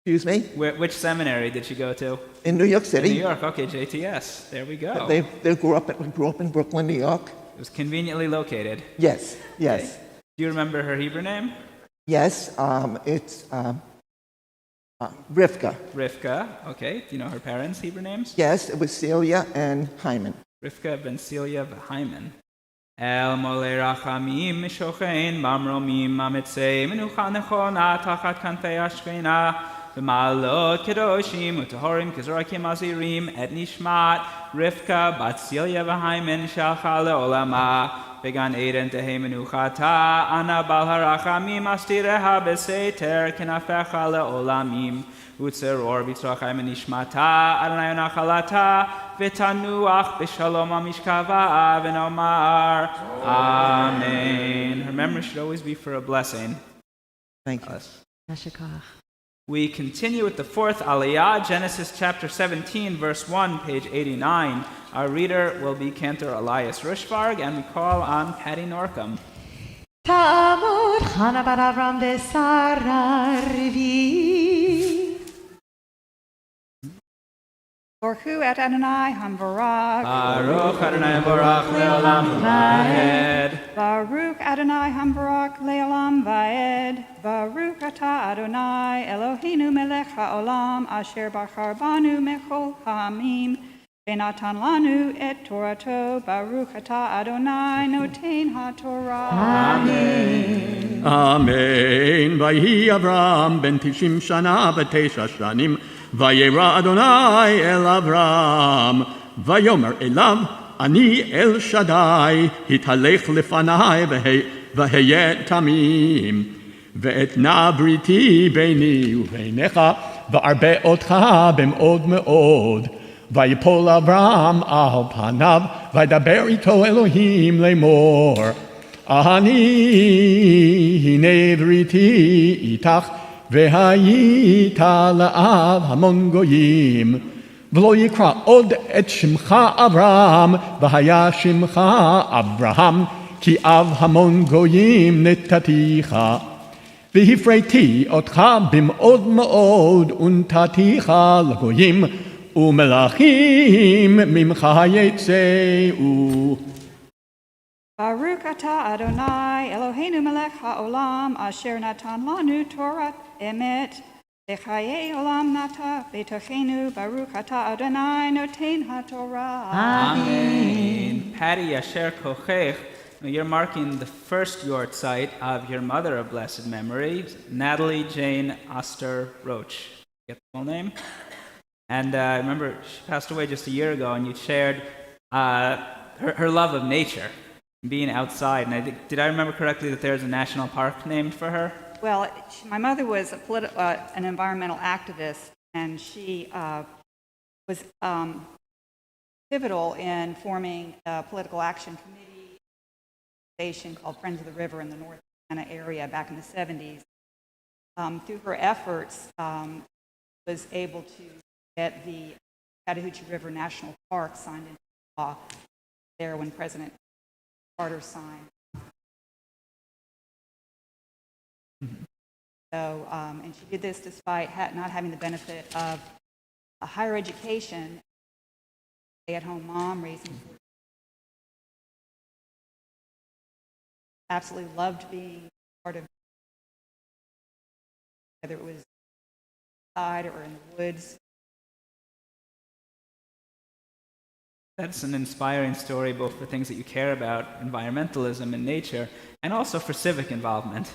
Excuse me? Which seminary did she go to? In New York In City. New York. Okay, JTS. There we go. They grew up in Brooklyn, New York. It was conveniently located. Yes, yes. Do you remember her Hebrew name? Yes, it's Rivka. Rivka. Okay. Do you know her parents' Hebrew names? Yes, it was Celia and Hyman. Rivka ben Celia v'Hyman. El molei rachamim mishochein bamromim amitzei menucha nechona tachat kanfei hashchina V'ma'alot kedoshim u'tahorim k'zorakim azirim et nishmat Rivka bat Silya v'haimen shalcha le'olama Began Eden tehe menuchata Ana bal harachamim astireha beseter kenafecha le'olamim Utzeror b'tzrachai menishmata Adonai nachalata v'tanuach b'shalom amishkava v'nomar Amen. Her memory should always be for a blessing. Thank you. Yashikach. We continue with the fourth Aliyah, Genesis chapter 17, verse 1, page 89. Our reader will be Cantor Elias Rushbarg, and we call on Patty Norcom. Ta'amod Chana bar Avram Besara Revi. Baruch Adonai Hambarak. Baruch Adonai Baruch Le'olam Va'ed. Baruch Adonai Hambarak Le'olam Va'ed. Baruch Atah Adonai Eloheinu Melech HaOlam Asher Bachar Banu Mechol Ha'amim V'natan Lanu Et Torato. Baruch Atah Adonai Noten HaTorah. Amen. Amen. Vayi Avram ben 90 shana v'tesha shanim. Vayera Adonai el Avram. Vayomer elav ani el Shaddai. Hitalech lefanai v'heyet tamim. Ve'etna briti beini u'beinecha. Va'arbe otcha b'mod me'od. Vayipol Avram al panav. Vaydaber ito Elohim lemor. Ani hine briti itach. V'hayita la'av hamon goyim. V'lo yikra od et shimcha Avram. V'haya shimcha Abraham. Ki av hamon goyim netaticha. V'hifreiti otcha bim'od ma'od. Untaticha l'goyim. U'melachim mimcha yetzeu. Baruch Atah Adonai Eloheinu Melech HaOlam Asher Natan Lanu Torah Emet V'chaye Olam Nata V'tochenu Baruch Atah Adonai Noten HaTorah. Amen. Patty Asher Kochech, you're marking the first yortzeit of your mother of blessed memory, Natalie Jane Oster Roach. Get the full name? And I remember she passed away just a year ago, and you shared her love of nature, being outside. And I think, did I remember correctly that there's a national park named for her? Well, my mother was an environmental activist, and she was pivotal in forming a political action committee station called Friends of the River in the North Carolina area back in the 70s. Through her efforts, was able to get the Chattahoochee River National Park signed into law there when President Carter signed. So, and she did this despite not having the benefit of a higher education, stay-at-home mom raising 4 absolutely loved being part of, whether it was outside or in the woods. That's an inspiring story, both for things that you care about, environmentalism and nature, and also for civic involvement.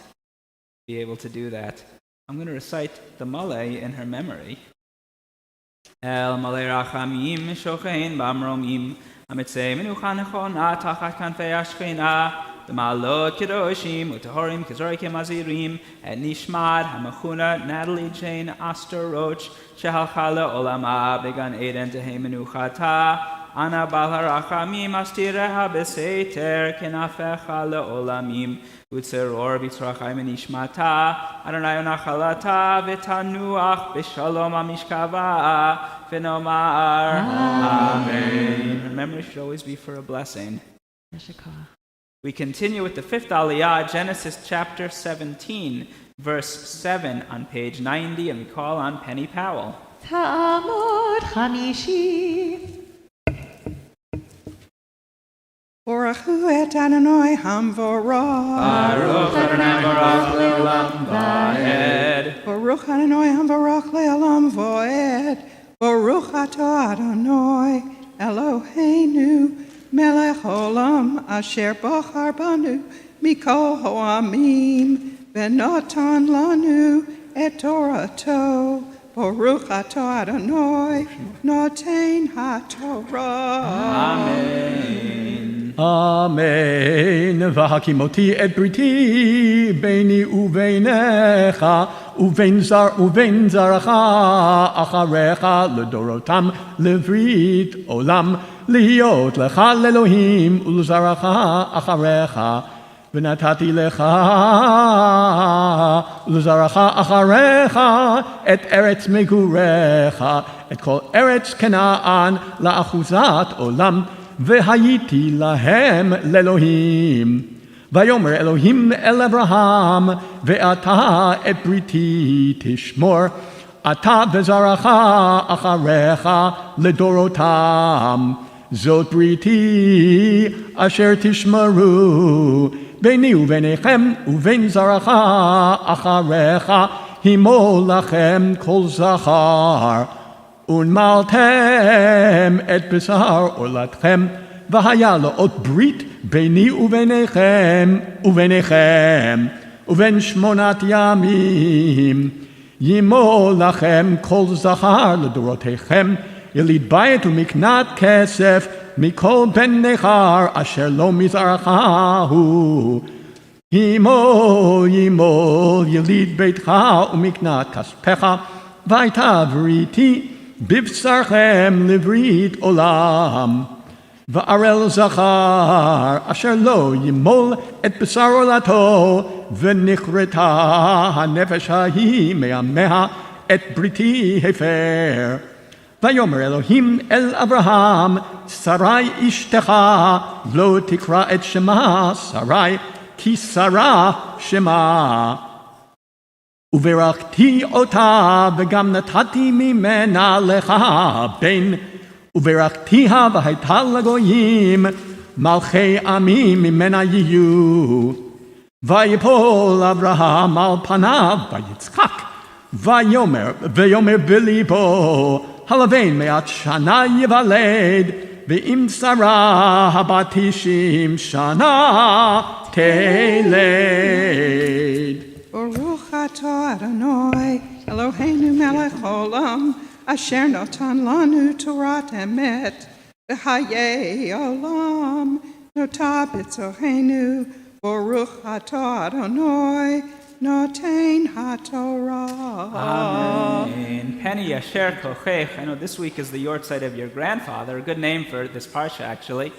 Be able to do that. I'm going to recite the Malay in her memory. El Malay Rachamim Shochein Bamromim Amitzei Menucha Nechona Tachat Kanfei Ashchina the Ma'alot Kedoshim Utahorim Kizorikim Azirim et Nishmat Hamachuna Natalie Jane Oster Roach Shehalchala Olama Began Eden Tehei Menuchata Ana Bal Harachamim Astireha Beseter Kenafecha Leolamim Utzeror B'tzrachai Menishmata Adonai Nachalata V'tanuach B'shalom Amishkava V'nomar Amen. Her memory should always be for a blessing. We continue with the fifth Aliyah, Genesis chapter 17, verse 7 on page 90, and we call on Penny Powell. Ta'amod Chamishi. Baruch et Adonai Hamvarah. Baruch Adonai Baruch Le'olam Va'ed. Baruch Adonai Hamvarach Le'olam Va'ed. Baruch Atah Adonai Eloheinu Melech Olam Asher Bachar Banu Mikol Ha'amim V'natan Lanu et Torato. Baruch atah Adonai, noten haTorah. Amen. Amen. V'hakimoti et briti beini uveinecha uvein zaracha acharecha ledorotam levrit olam liot lecha lelohim ulzaracha acharecha v'natati lecha ulzaracha acharecha et eretz megurecha et kol eretz Canaan la'achuzat olam והייתי להם לאלוהים. ויאמר אלוהים אל אברהם, ואתה את בריתי תשמור, אתה וזרעך אחריך לדורותם. זאת בריתי אשר תשמרו, ביני וביניכם ובין זרעך אחריך, הימול לכם כל זכר. ונמלתם את בשר עולתכם, והיה לאות ברית ביני וביניכם ובין 8 ימים. ימול לכם כל זכר לדורותיכם, יליד בית ומקנת כסף, מכל בן נכר אשר לא מזרעך הוא. ימול יליד ביתך ומקנת כספך, והייתה בריתי בבשרכם לברית עולם. וערל זכר אשר לא ימול את בשר עולתו, ונכרתה הנפש ההיא מימיה את בריתי הפר. ויאמר אלוהים אל אברהם, שרי אשתך לא תקרא את שמה שרי, כי שרה שמה. וברכתי אותה וגם נתתי ממנה לך בן, וברכתיה והייתה לגויים, מלכי עמים ממנה יהיו. ויפול אברהם על פניו ויצחק, ויאמר בליבו, הלבן 100 שנה יוולד, ואם שרה הבת 90 שנה תלד. Baruch atah Adonai, Eloheinu melech haolam, asher natan lanu Torat emet, v'hayei olam, notah b'tzochenu, Baruch atah Adonai, noten haTorah. Amen. Penny Asher Kochech. I know this week is the yortzeit of your grandfather, a good name for this parsha actually,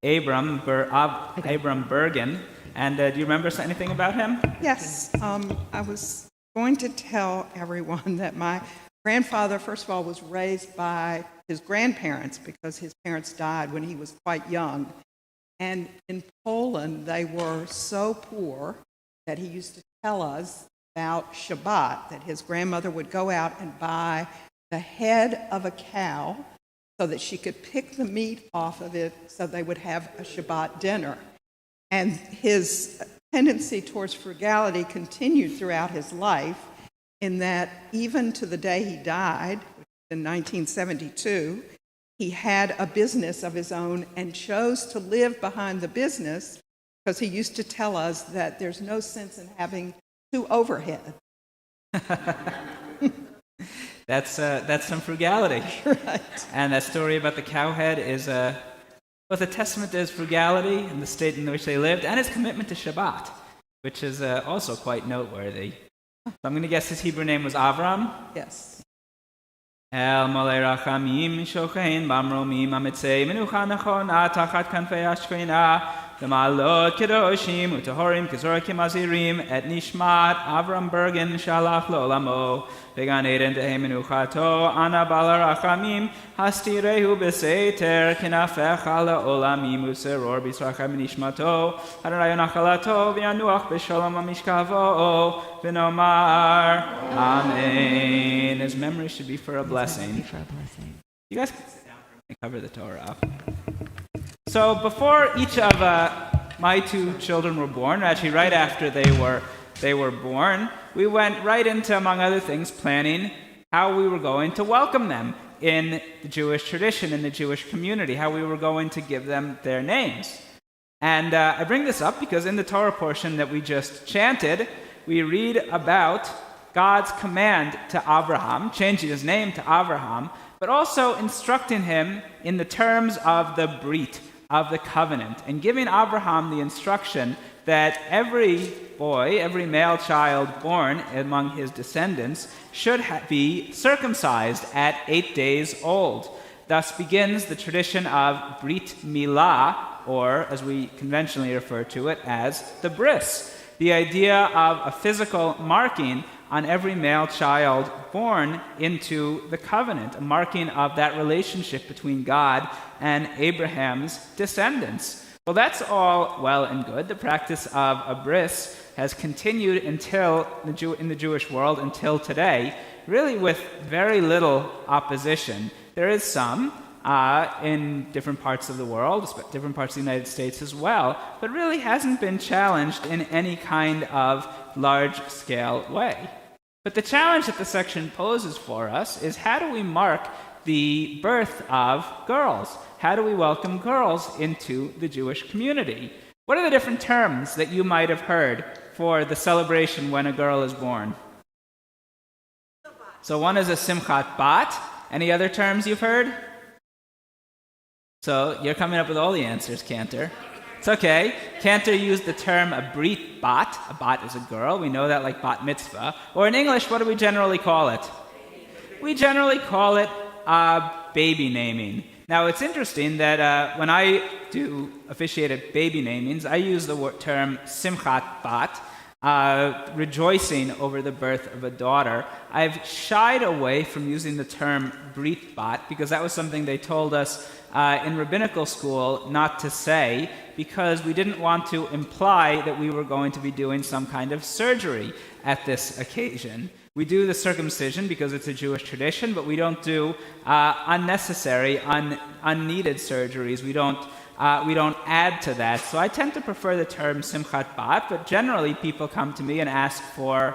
Avram Bergen. And do you remember anything about him? Yes, I was going to tell everyone that my grandfather, first of all, was raised by his grandparents because his parents died when he was quite young. And in Poland, they were so poor that he used to tell us about Shabbat, that his grandmother would go out and buy the head of a cow so that she could pick the meat off of it so they would have a Shabbat dinner. And his tendency towards frugality continued throughout his life, in that even to the day he died, in 1972, he had a business of his own and chose to live behind the business because he used to tell us that there's no sense in having 2 overheads. That's some frugality. Right. And that story about the cow head is both a testament to his frugality and the state in which they lived, and his commitment to Shabbat, which is also quite noteworthy. So I'm going to guess his Hebrew name was Avram? Yes. El Malei Rachamim Shochein Bamromim Amitzei Menucha Nechona Tachat Kanfei Ashkena V'malot Kedoshim U'Tahorim Kezorakim Azirim Et Nishmat Avram Bergen Shalach L'Olamo V'gan Eden Tehei Menuchato Ana Bala Rachamim Hastirehu B'Seiter Kinafecha L'Olamim U'Seror B'Srachem Nishmato Adonai Nachalato V'Yanuach B'Shalom Amishkavo V'Nomar Amen. His memory should be for a blessing. You guys can sit down and cover the Torah. So before each of my 2 children were born, actually right after they were born, we went right into, among other things, planning how we were going to welcome them in the Jewish tradition, in the Jewish community, how we were going to give them their names. And I bring this up because in the Torah portion that we just chanted, we read about God's command to Abraham, changing his name to Abraham, but also instructing him in the terms of the Brit, of the covenant, and giving Abraham the instruction that every boy, every male child born among his descendants should be circumcised at 8 days old. Thus begins the tradition of Brit Milah, or as we conventionally refer to it as the bris, the idea of a physical marking on every male child born into the covenant, a marking of that relationship between God and Abraham's descendants. Well, that's all well and good. The practice of a bris has continued in the Jewish world until today, really with very little opposition. There is some in different parts of the world, different parts of the United States as well, but really hasn't been challenged in any kind of large-scale way. But the challenge that the section poses for us is, how do we mark the birth of girls? How do we welcome girls into the Jewish community? What are the different terms that you might have heard for the celebration when a girl is born? So one is a simchat bat. Any other terms you've heard? So you're coming up with all the answers, Cantor. It's okay. Cantor used the term a brit bat. A bat is a girl. We know that like bat mitzvah. Or in English, what do we generally call it? We generally call it baby naming. Now, it's interesting that when I do officiated baby namings, I use the term simchat bat, rejoicing over the birth of a daughter. I've shied away from using the term brit bat because that was something they told us in rabbinical school not to say, because we didn't want to imply that we were going to be doing some kind of surgery at this occasion. We do the circumcision because it's a Jewish tradition, but we don't do unnecessary, unneeded surgeries. We don't add to that. So I tend to prefer the term simchat bat, but generally people come to me and ask for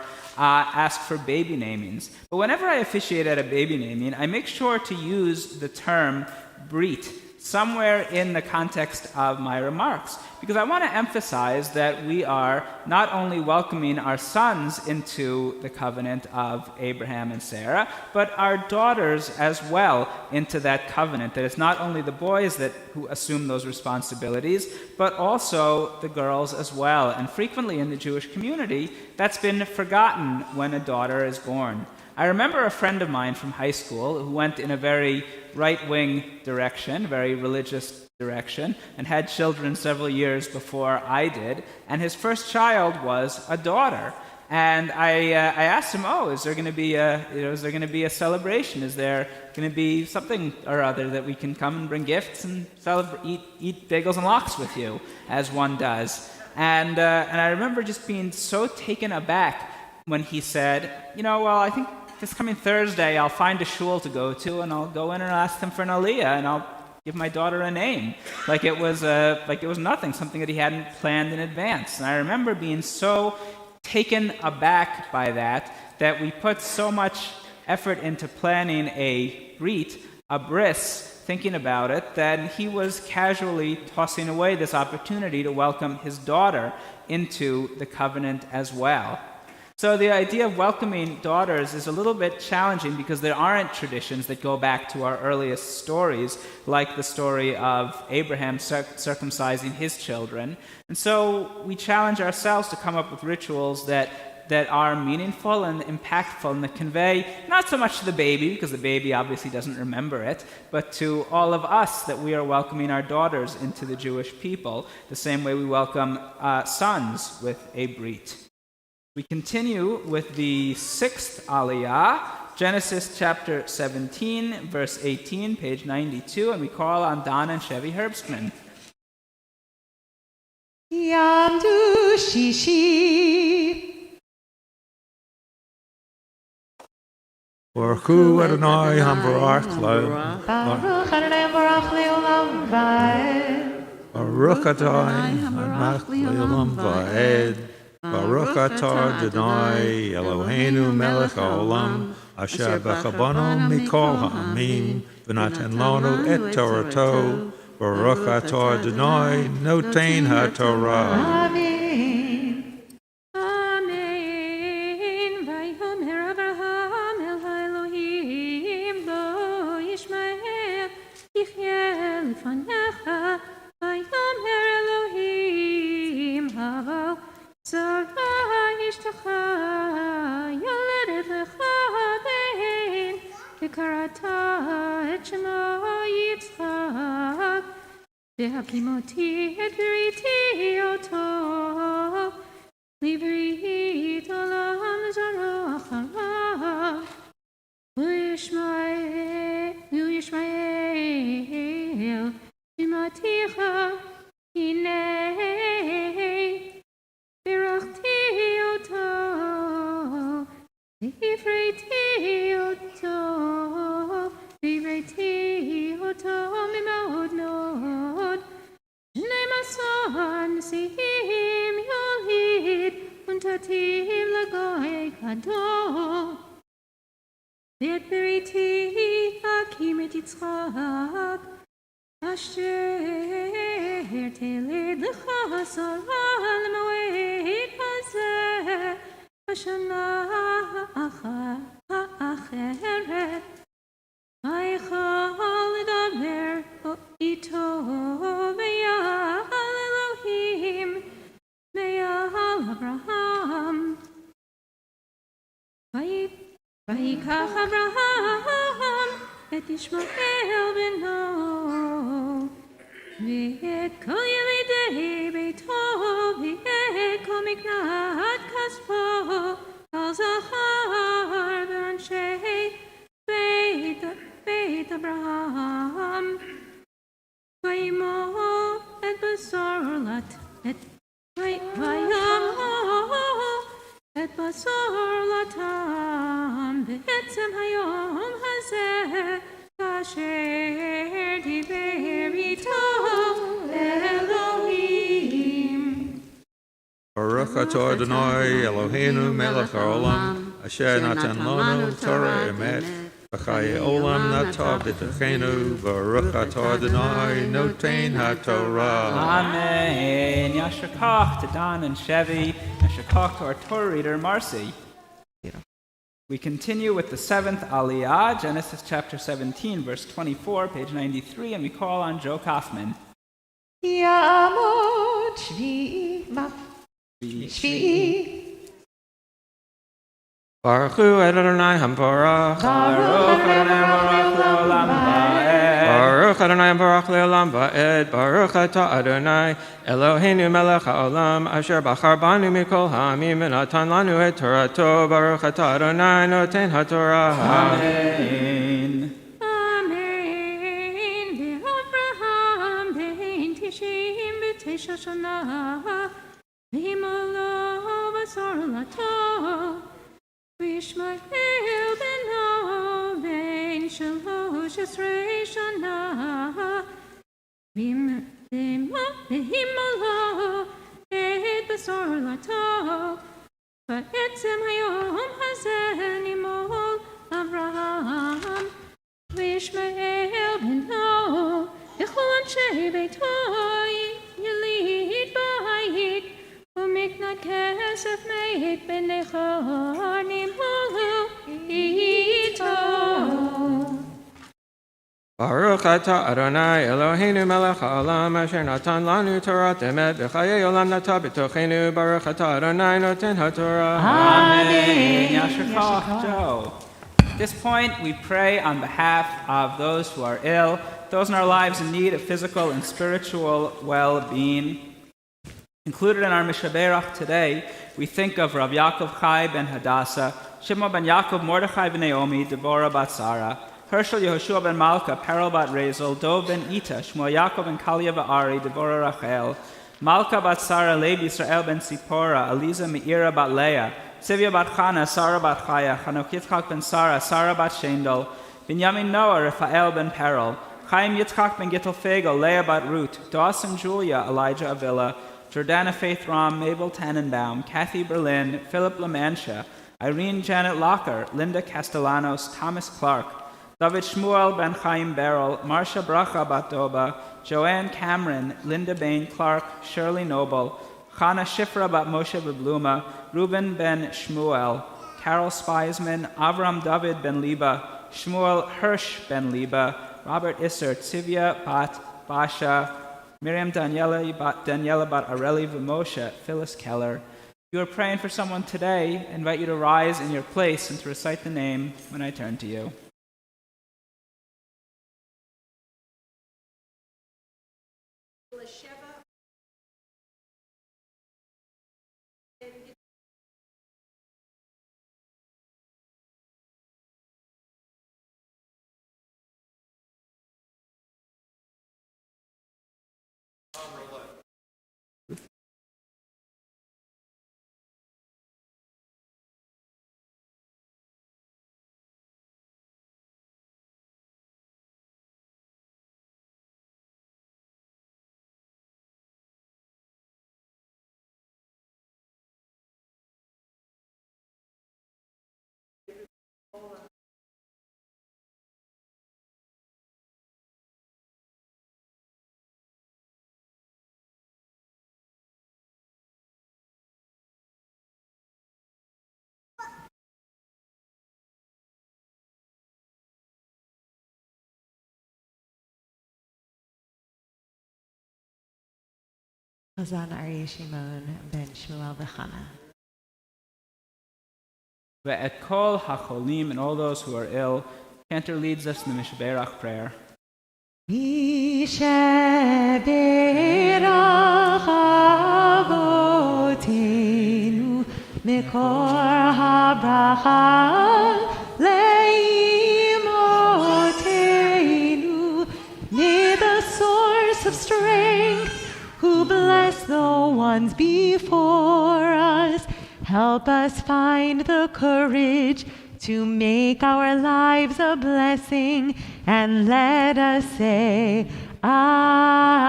baby namings. But whenever I officiate at a baby naming, I make sure to use the term brit somewhere in the context of my remarks, because I want to emphasize that we are not only welcoming our sons into the covenant of Abraham and Sarah, but our daughters as well into that covenant. That it's not only the boys who assume those responsibilities, but also the girls as well. And frequently in the Jewish community, that's been forgotten when a daughter is born. I remember a friend of mine from high school who went in a very right-wing direction, very religious direction, and had children several years before I did, and his first child was a daughter. And I asked him, is there going to be a celebration? Is there going to be something or other that we can come and bring gifts and eat bagels and lox with you, as one does? And I remember just being so taken aback when he said, I think this coming Thursday I'll find a shul to go to, and I'll go in and ask them for an aliyah, and I'll give my daughter a name, like it was nothing, something that he hadn't planned in advance. And I remember being so taken aback by that we put so much effort into planning a bris, thinking about it, that he was casually tossing away this opportunity to welcome his daughter into the covenant as well. So the idea of welcoming daughters is a little bit challenging because there aren't traditions that go back to our earliest stories, like the story of Abraham circumcising his children. And so we challenge ourselves to come up with rituals that are meaningful and impactful and that convey not so much to the baby, because the baby obviously doesn't remember it, but to all of us, that we are welcoming our daughters into the Jewish people, the same way we welcome sons with a brit. We continue with the sixth aliyah, Genesis chapter 17, verse 18, page 92, and we call on Don and Chevy Herbstman. Yamdu Shishi. Baruch Hu Adonai Hamvarach Baruch Adonai Baruch Leolam Vaed. Baruch Adonai Hamvarach Leolam Vaed. Baruch atah Adonai Eloheinu melech haolam asher b'chabanu mikol ha'amim v'naten lanu et Torato. Baruch atah Adonai noten ha'torah. Amen. Amen. Vayomer וקראת את שמו יצחק, והקימותי את בריתי אותו, לברית עולם זרוע אחריו, וישמעאל שמעתיך, הנה ברכתי אותו, והפריתי אותו ממאוד מאוד, 12 נשיאים יוליד, ונתתיו לגוי גדול. ואת בריתי אקים את יצחק, אשר תלד לך שרה למועד הזה, בשנה האחרת. ויכל לדבר איתו ויעל אלוהים ויעל אברהם. ויקח אברהם את ישמעאל בנו, ואת כל ילידי ביתו, ואת כל מקנת כספו, כל זכר ואנשי בית אברהם. וימות את בשר את בשר לתם בעצם היום הזה, כאשר דיבר איתו אלוהים. Baruch atah Adonai Eloheinu melech haolam, asher natan lanu Torah emet, v'chaye olam natav b'tachenu, Baruch atah Adonai notein haTorah. Amen. Yasher koch to Don and Chevy. Yasher koch to our Torah reader, Marcy. We continue with the 7th Aliyah, Genesis chapter 17, verse 24, page 93, and we call on Joe Kaufman. Yamot Shvi'i. Baruch hu Adonai hamparach. Baruch Adonai Baruch Leolam Va'ed. Baruch Adonai Baruch Leolam Va'ed. Baruch atah Adonai Eloheinu melech haolam, asher bachar banu mikol ha'amim v'natan lanu et Torato. Baruch atah Adonai noten haTorah. Amen. Amen. Abraham ben tishim b'tesha shana, v'himolo v'sar lato, v'yishmael beno ben shalosh esrei shana, v'himolo et b'sar lato, v'etzem hayom hazeh nimol Avraham, v'yishmael beno v'chol anshei beito yelid b'hayit, u'miknat kesef meit b'nei chor nimolu ito. Baruch atah Adonai Eloheinu melech haolam, asher natan lanu Torat emet, v'chaye olam natav b'tochenu. Baruch atah Adonai noten haTorah. Amen. Yasher koch, Joe. At this point, we pray on behalf of those who are ill, those in our lives in need of physical and spiritual well-being. Included in our Mishaberach today, we think of Rav Yaakov Chai ben Hadassah, Shimon ben Yaakov, Mordechai ben Naomi, Deborah bat Sarah, Hershel Yehoshua ben Malka, Perel bat Rezel, Dov ben Ita, Shmuel Yaakov ben Kalia Va'ari, Deborah Rachel, Malka bat Sarah, Leib Yisrael ben Sipora, Eliza Meira bat Leah, Sivya bat Chana, Sarah bat Chaya, Chanok Yitzchak ben Sarah, Sarah bat Shendel, Binyamin Noah, Raphael ben Perel, Chaim Yitzchak ben Gittel Fegel, Leah bat Ruth, Dawson Julia, Elijah Avila, Jordana Faith Ram, Mabel Tannenbaum, Kathy Berlin, Philip LaMantia, Irene Janet Locker, Linda Castellanos, Thomas Clark, David Shmuel ben Chaim Beryl, Marsha Bracha bat Doba, Joanne Cameron, Linda Bain Clark, Shirley Noble, Chana Shifra bat Moshe Bebluma, Reuben ben Shmuel, Carol Spiesman, Avram David ben Liba, Shmuel Hirsch ben Liba, Robert Isser, Tzivya bat Basha, Miriam Daniela bat Areli V'Moshe, Phyllis Keller. If you are praying for someone today, I invite you to rise in your place and to recite the name when I turn to you. Chazan Aryeh Shimon ben Shmuel Bechana. Ve'et kol hacholim, and all those who are ill. Cantor leads us in the Mishberach prayer. Mishberach avotenu mekor habracha leimotenu. May the source of strength, who bless the ones before us, help us find the courage to make our lives a blessing, and let us say, Amen.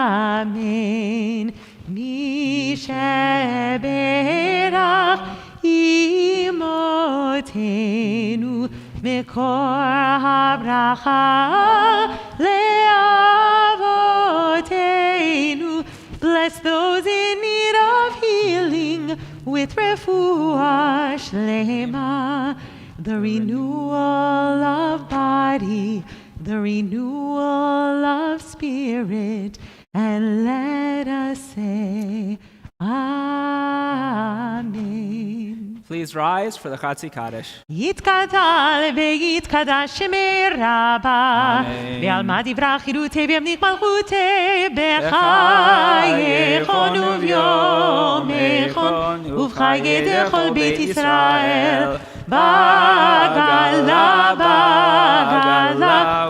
Misheberach imotenu mekor habracha leavotenu. Bless those in need of healing with refuah shlema, the renewal of body, the renewal of spirit, and let us say, Amen. Please rise for the Chatzi Kaddish. Yitkadal ve'yitkadash shemei rabba, ve'alma divrach chirutei ve'amnich malchutei b'chayechon uvyomechon uv'chaye dechol beit Yisrael bagala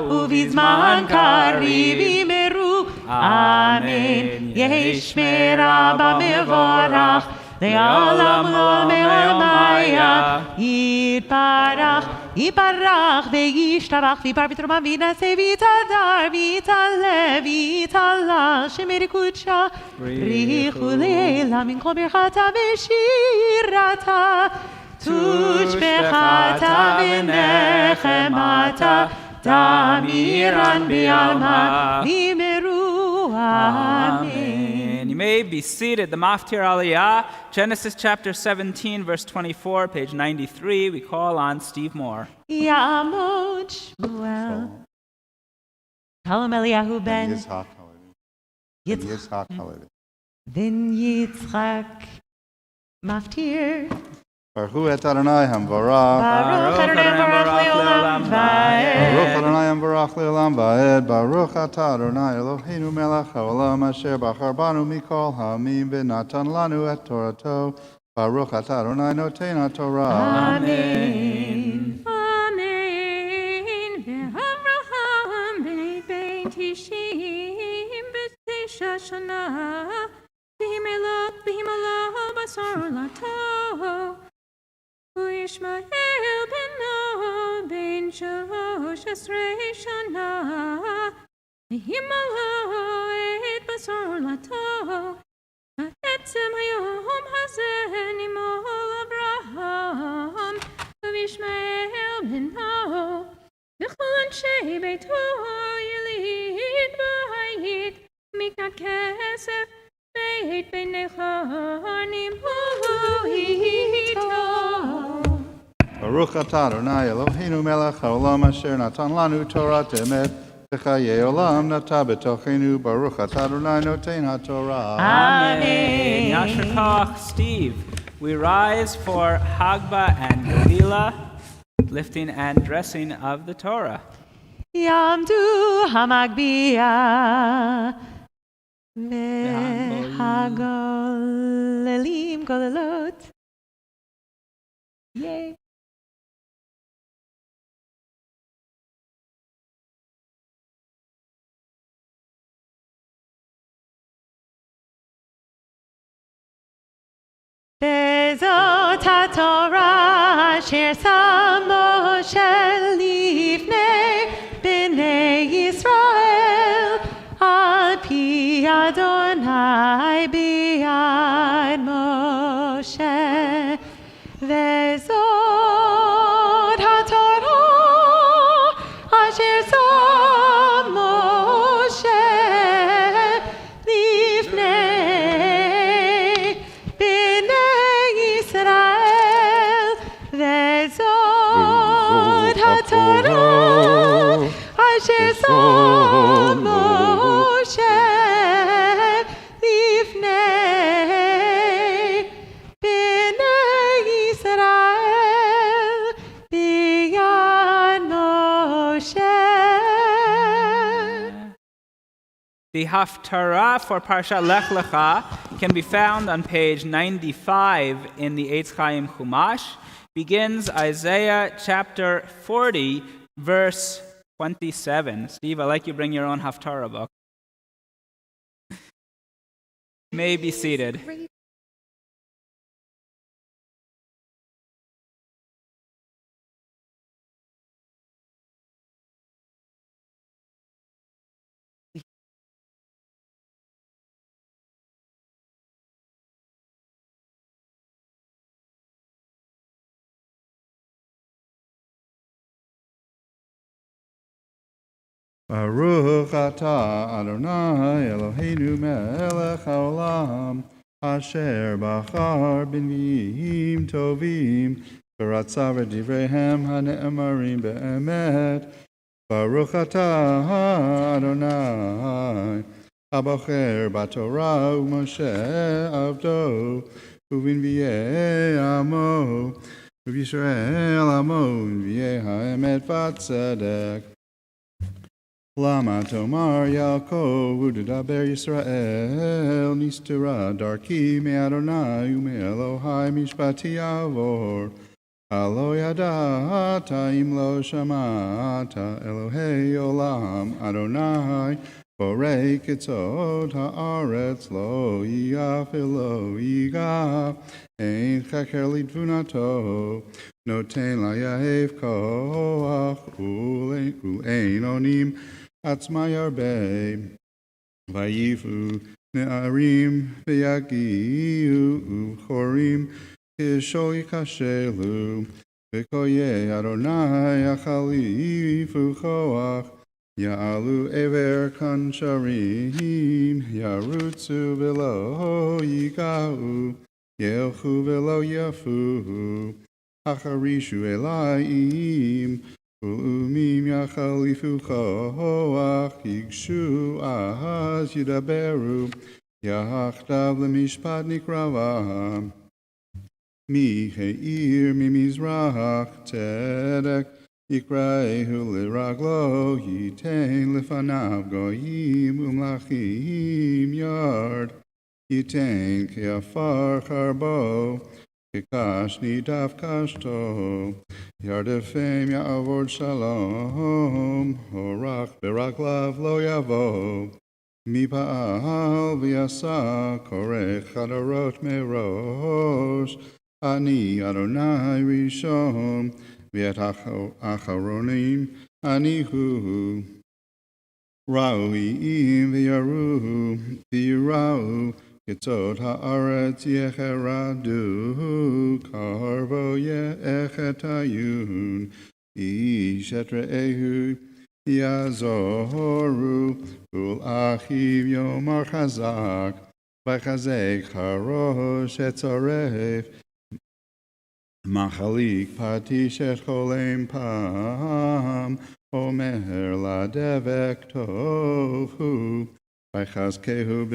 uvizman kariv imeru. Amen. Yehi shmei rabba mevorach le'olam le'olamaya. Yitbarach ve'yishtabach v'yipar v'troma v'yinaseh v'yitadar v'yitalev v'yitalal shemei rikudsha richu le'ela min kol birchata v'shirata tushbechata v'nechemata damiran b'alma v'imeru. Amen. You may be seated. The Maftir Aliyah, Genesis chapter 17, verse 24, page 93. We call on Steve Moore. Yamod Shmuel. Shalom Eliyahu ben Yitzchak Ben Yitzchak Maftir. Baruch et Adonai hamvarach. Baruch Adonai hamvarach le'olam va'ed. Baruch Adonai hamvarach le'olam va'ed. Baruch atah Adonai Eloheinu melech haolam asher bachar banu mikol ha'amim v'natan lanu et Torato. Baruch atah Adonai noten ha'Torah. Amen. Amen. Ve'Avraham b'nei tishim b'tesha shana v'himelach basar lato. Ishmael beno ben shosh esrei shana v'himalo et basar lato ha'etzem hayom hazeh nimol Avraham v'Ishmael beno v'chol anshei beito yilid b'hayit miknat kesef beit b'nechanim u'hito. Baruch atah Adonai Eloheinu melech haolam asher natan lanu Torah emet v'chayei olam natah b'tochenu. Baruch atah Adonai noten ha'Torah. Amen. Yasher Koach, Steve. We rise for Hagba and Galila, lifting and dressing of the Torah. Yamdu hamagbiya והגוללים גוללות. ייי. בזאת התורה אשר שם משה לפני בני ישראל על פי אדוני ביד משה. וזאת התורה אשר שם משה לפני וזאת התורה אשר שם משה לפני בני ישראל ביד משה. The Haftarah for Parshat Lech Lecha can be found on page 95 in the Eitz Chaim Chumash. Begins Isaiah chapter 40, verse 27. Steve, I like you bring your own Haftarah book. You may be seated. Baruch atah Adonai Eloheinu melech haolam asher bachar b'nviim tovim v'ratzav et divreihem hane'emarim be'emet. Baruch atah Adonai habocher b'torah u'Moshe avdo u'b'nviei amo u'Yisrael amo u'nviei ha'emet v'tzedek. Lama tomar Yaakov u'dedaber Yisrael nistira darki me Adonai u'me Elohai mishpati avor. Halo yadata im lo shamata Elohei olam Adonai borei kitzot haaretz lo yiyaf elo yiga ein chaker lidvunato noten layahev koach u'ein onim Atzma yarbe, vayifu ne'arim v'yagiu u'chorim kishol yikashelu v'koye Adonai achalifu choach ya'alu ever kansharim yarutzu v'lo yiga'u yelchu v'lo yafu acharishu elayim U'umim yachalifu choach yigshu ahaz yidaberu yachtav lemishpat nikrava mi he'ir mimizrach tzedek yikraehu liraglo yitein lefanav goyim umlachim yard yitein ke'afar charbo Kikashni daf kashto, yardefem ya'avod shalom, horach beraklav lo yavo, mipa'al v'yasa korech hadarot merosh, ani Adonai rishon, v'et acharonim anihu, ra'u'im v'yira'u, Kitzot haaretz yecheradu, karvo ye'echetayun, ish et re'ehu yazoru, ul'achiv yomar chazak, v'chazek harosh etzoref, machalik patish et cholem pam, omer ladevek tohu, V'chazkehu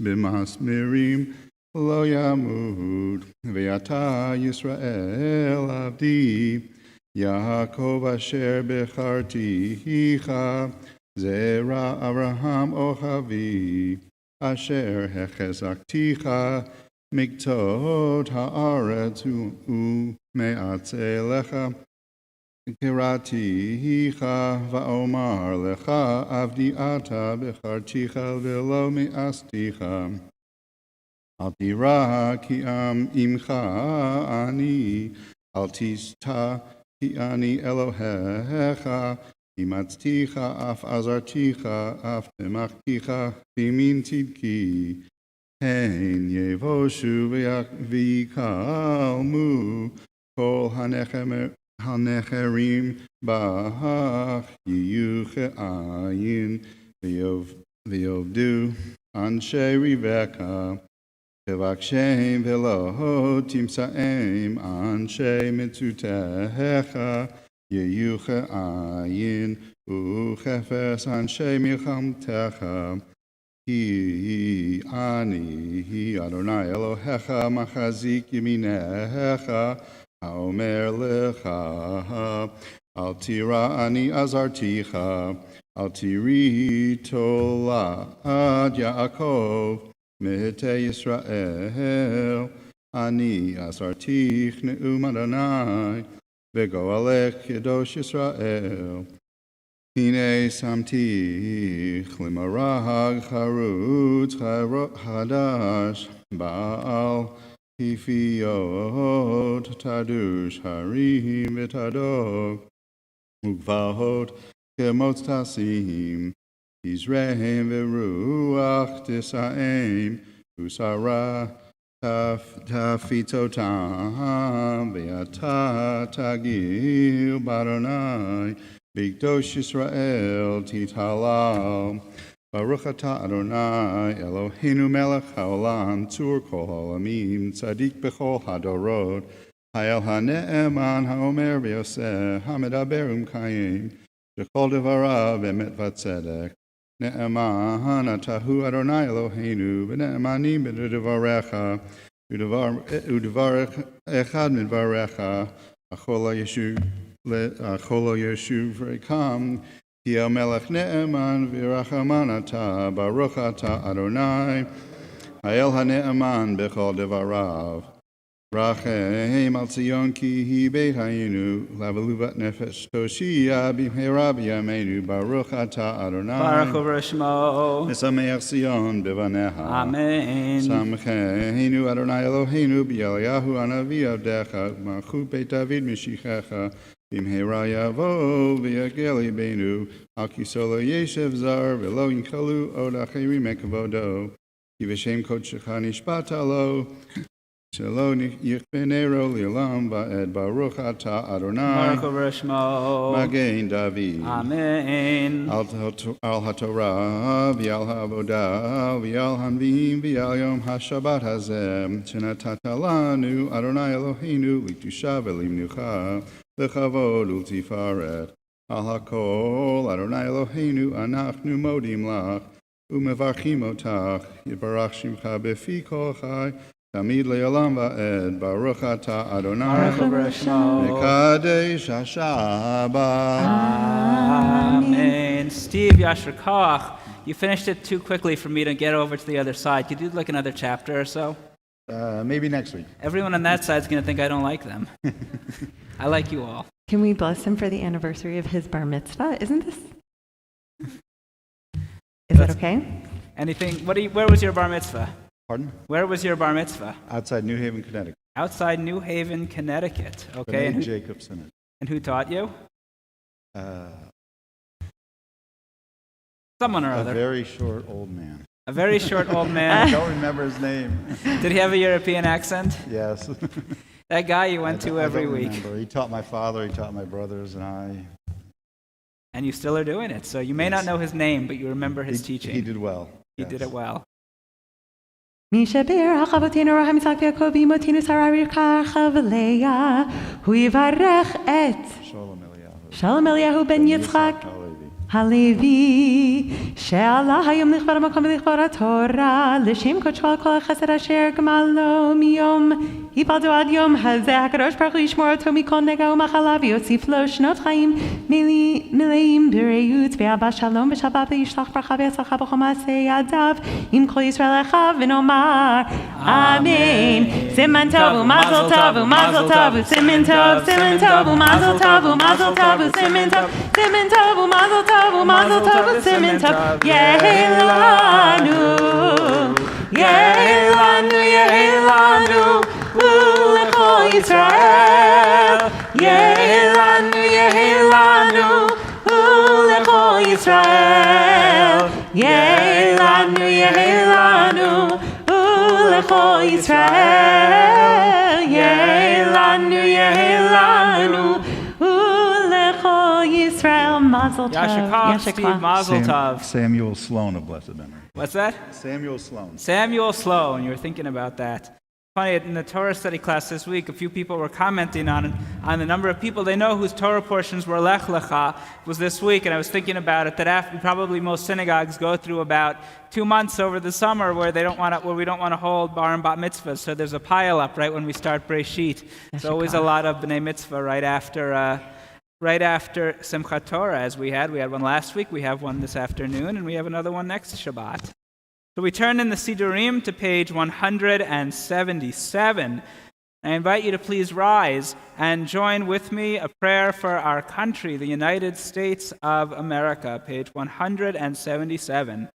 b'masmirim lo yamud, ve'ata Yisrael avdi, Yaakov asher becharticha, zera Avraham ochavi, אשר החזקתיך מקצות הארץ ומעצה לך. קראתיך ואומר לך עבדי אתה בחרתיך ולא מאסתיך. אל תירא כי עמך אני, אל תסתא כי אני אלוהיך, אימצתיך אף עזרתיך אף תמכתיך בימין צדקי. הן יבושו ויקלמו כל הנחרים בך יהיו כעין ויעבדו אנשי רבקה. תבקשם ולא תמצאם אנשי מצותיך יהיו כעין וכפס אנשי מלחמתך. כי אני אדוני אלוהיך מחזיק ימינך האומר לך אל תירא אני עזרתיך אל תראי תולעת יעקב מתי ישראל. אני עזרתיך נאום אדוני וגואלך קדוש ישראל. הנה שמתיך למרג חרוץ חדש בעל פיפיות תדוש הרים ותדוק וגבעות כמוץ תשים. תזרם ורוח תסעם ושרה תפיץ אותם ואתה תגיל באדוני בקדוש ישראל תתהלל. ברוך אתה אדוני אלוהינו מלך העולם צור כל העולמים צדיק בכל הדורות האל הנאמן האומר ויעשה המדבר ומקיים שכל דבריו אמת וצדק. נאמן אתה הוא אדוני אלוהינו ונאמנים בדבריך ודבר אחד מדבריך הכל לא ישוב ריקם. כי המלך נאמן ורחמן אתה ברוך אתה אדוני האל הנאמן בכל דבריו. רחם על ציון כי היא בית היינו לבלובת נפש תושיע במהרה בימינו ברוך אתה אדוני ברוך הוא שמו משמח ציון בבניה אמן. שמחנו אדוני אלוהינו באליהו הנביא עבדך ומלכות בית דוד משיחך במהרה יבוא ויגיע ליבנו על כיסא לא ישב זר ולא ינכלו עוד אחרים מכבודו כי בשם קודשך נשבעת לו שלא יכפה נרו לעולם ועד ברוך אתה אדוני ברוך הוא שמו מגן דוד אמן. על התורה ועל העבודה ועל הנביאים ועל יום השבת הזה שנתת לנו אדוני אלוהינו לקדושה ולמנוחה לכבוד ולתפארת. על הכל אדוני אלוהינו אנחנו מודים לך ומברכים אותך יתברך שמך בפי כל חי תמיד לעולם ועד ברוך אתה אדוני מקדש השבת. Amen. Steve, Yasher Koch, you finished it too quickly for me to get over to the other side. Could you do like another chapter or so? Maybe next week. Everyone on that side is going to think I don't like them. I like you all. Can we bless him for the anniversary of his bar mitzvah? Isn't this? Is that okay? Anything? Where was your bar mitzvah? Pardon? Where was your bar mitzvah? Outside New Haven, Connecticut. Outside New Haven, Connecticut. Okay. Benny Jacobson. And who taught you? Someone or other. A very short old man. A very short old man. I don't remember his name. Did he have a European accent? Yes. That guy you went to every week. Remember. He taught my father, he taught my brothers and I. And you still are doing it. So you may not know his name, but you remember his teaching. He did well. He did it well. מי שברך אבותינו אברהם יצחק ויעקב ואימותינו שרה רבקה ולאה הוא יברך את שלום אליהו בן יצחק הלוי שעלה היום לכבוד המקום ולכבוד התורה לשם קודשו על כל החסד אשר גמל לו מיום ייפלדו עד יום הזה, הקדוש ברוך הוא ישמור אותו מכל נגע ומחלה ויוסיף לו שנות חיים מלאים בריאות ואבא שלום בשבת וישלח ברכה והצלחה בכל מעשה ידיו עם כל ישראל אחיו ונאמר אמן. סימן טוב ומזל טוב ומזל טוב וסימן טוב סימן טוב ומזל טוב ומזל טוב וסימן טוב סימן טוב ומזל טוב ומזל טוב וסימן טוב יהי לנו יהי לנו יהי לנו ולכל ישראל יהי לנו ולכל ישראל יהי לנו ולכל ישראל יהי לנו ולכל ישראל מזל טוב. Yashikov, Steve, Mazel Tov. Samuel Sloan of blessed memory. What's that? Samuel Sloan. Samuel Sloan. You were thinking about that. Funny, in the Torah study class this week, a few people were commenting on the number of people they know whose Torah portions were Lech Lecha. It was this week, and I was thinking about it, that after, probably most synagogues go through about 2 months over the summer where we don't want to hold bar and bat mitzvahs. So there's a pile up right when we start Breshit. There's always a lot of B'nai Mitzvah right after Simchat Torah, as we had. We had one last week, we have one this afternoon, and we have another one next Shabbat. So we turn in the Sidurim to page 177. I invite you to please rise and join with me a prayer for our country, the United States of America, page 177.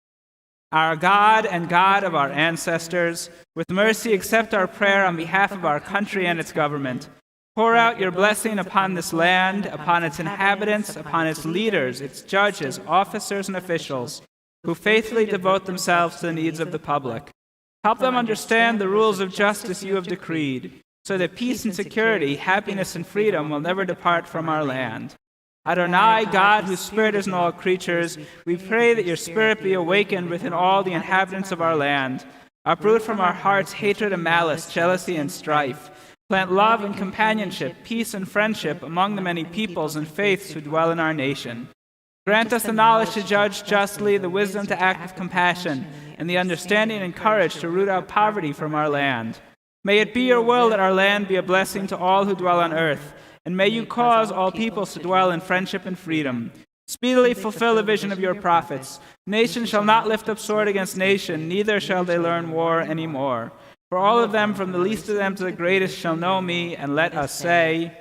Our God and God of our ancestors, with mercy accept our prayer on behalf of our country and its government. Pour out your blessing upon this land, upon its inhabitants, upon its leaders, its judges, officers, and officials, who faithfully devote themselves to the needs of the public. Help them understand the rules of justice you have decreed, so that peace and security, happiness and freedom will never depart from our land. Adonai, God, whose spirit is in all creatures, we pray that your spirit be awakened within all the inhabitants of our land. Uproot from our hearts hatred and malice, jealousy and strife. Plant love and companionship, peace and friendship among the many peoples and faiths who dwell in our nation. Grant us the knowledge to judge justly, the wisdom to act with compassion, and the understanding and courage to root out poverty from our land. May it be your will that our land be a blessing to all who dwell on earth, and may you cause all peoples to dwell in friendship and freedom. Speedily fulfill the vision of your prophets. Nation shall not lift up sword against nation, neither shall they learn war any more. For all of them, from the least of them to the greatest, shall know me, and let us say,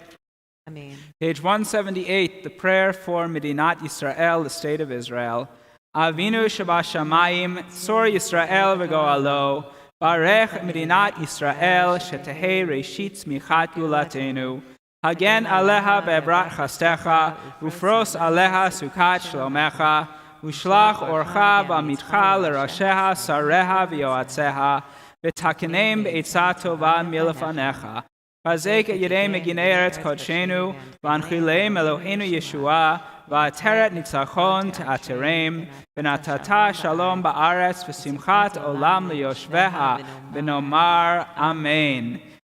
Amen. Page 178, the prayer for Medinat Yisrael, the state of Israel. Avinu Shabashamayim, Tzor Yisrael v'go'alo, Barech Medinat Yisrael, Shetehei Reshit Tzmichat Gulatenu. Hagen Aleha be'ebrat chastecha, Ufros Aleha Sukat Shlomecha, Ushlach Orcha b'amitcha l'rasheha sareha v'yoatzeha, V'takenem be'etzah tova milefanecha. Chazek yedei meginei eretz kodshenu, v'anchileim Eloheinu Yeshua, v'ateret nitzachon te'aterem, v'natata shalom ba'aretz v'simchat olam liyoshveha, v'nomar Amen.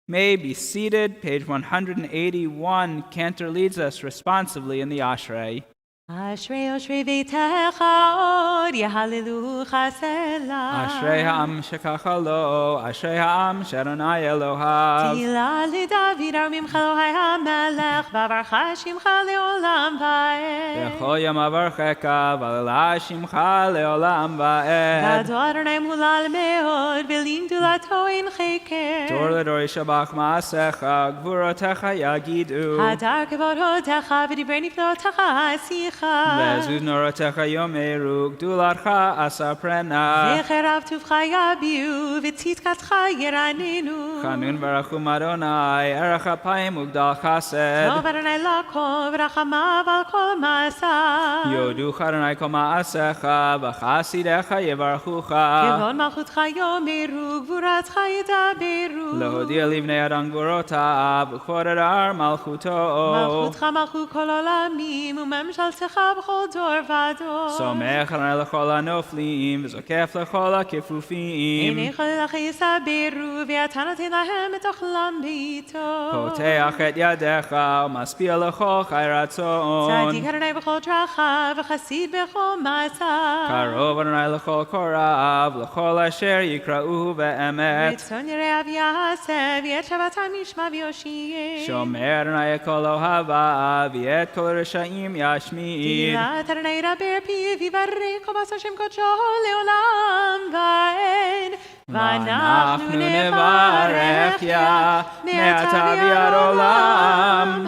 May be seated. Page 181. Cantor leads us responsively in the Ashrei. Ashrei Ashrei Veitecha Od Yehallelu Chasela. Ashrei ha'am shekacha lo, Ashrei ha'am she'Adonai Elohav. Tila leDavid Armimcha Elohai HaMelech, V'avarcha Shimcha le'olam va'ed. B'chol yom avarcheka, v'alala shimcha le'olam va'ed. V'ado Adonai mulal me'od, V'lim dulato ein cheker. Dor ledor yishabach ma'asecha, gvurotecha yagidu. Hadar kevod hodecha, V'divrei niflotecha ha'asicha. Ve'zuz norotecha yomeru, gdulatcha asaprena. V'cherav tuvcha yabiu, V'tzitkatcha yiranenu. Chanun barachum Adonai, erech apayim ugdal chesed. Tov Adonai lakol, V'rachamav al kol ma'asav. Yoducha Adonai kol ma'asecha, v'chasidecha yevarchucha. Kevod malchutcha yomeru, Gvuratcha yidaberu. Lehodia livnei Adam gvurotav, v'chvod adar malchuto. Malchutcha malchut kol olamim, Umemshaltecha לך בכל דור ודור. סומך עלי לכל הנופלים, וזוקף לכל הכפופים. עיניך לך יסברו, ואתה נותן להם את אוכלם בעתו. פותח את ידיך, ומשפיע לכל חי רצון. צדיק אדוני בכל דרכיו, וחסיד בכל מעשיו. קרוב אדוני לכל קורב, לכל אשר יקראו באמת. רצון יראיו יעשה, ואת שבתם ישמע ויושיע. שומר אדוני כל אוהביו, ואת כל רשעים ישמיד. תהילת אדוני ידבר פיו, ויברך כל בשר שם קודשו לעולם ועד. ואנחנו נברך יה, מעתה ועד עולם.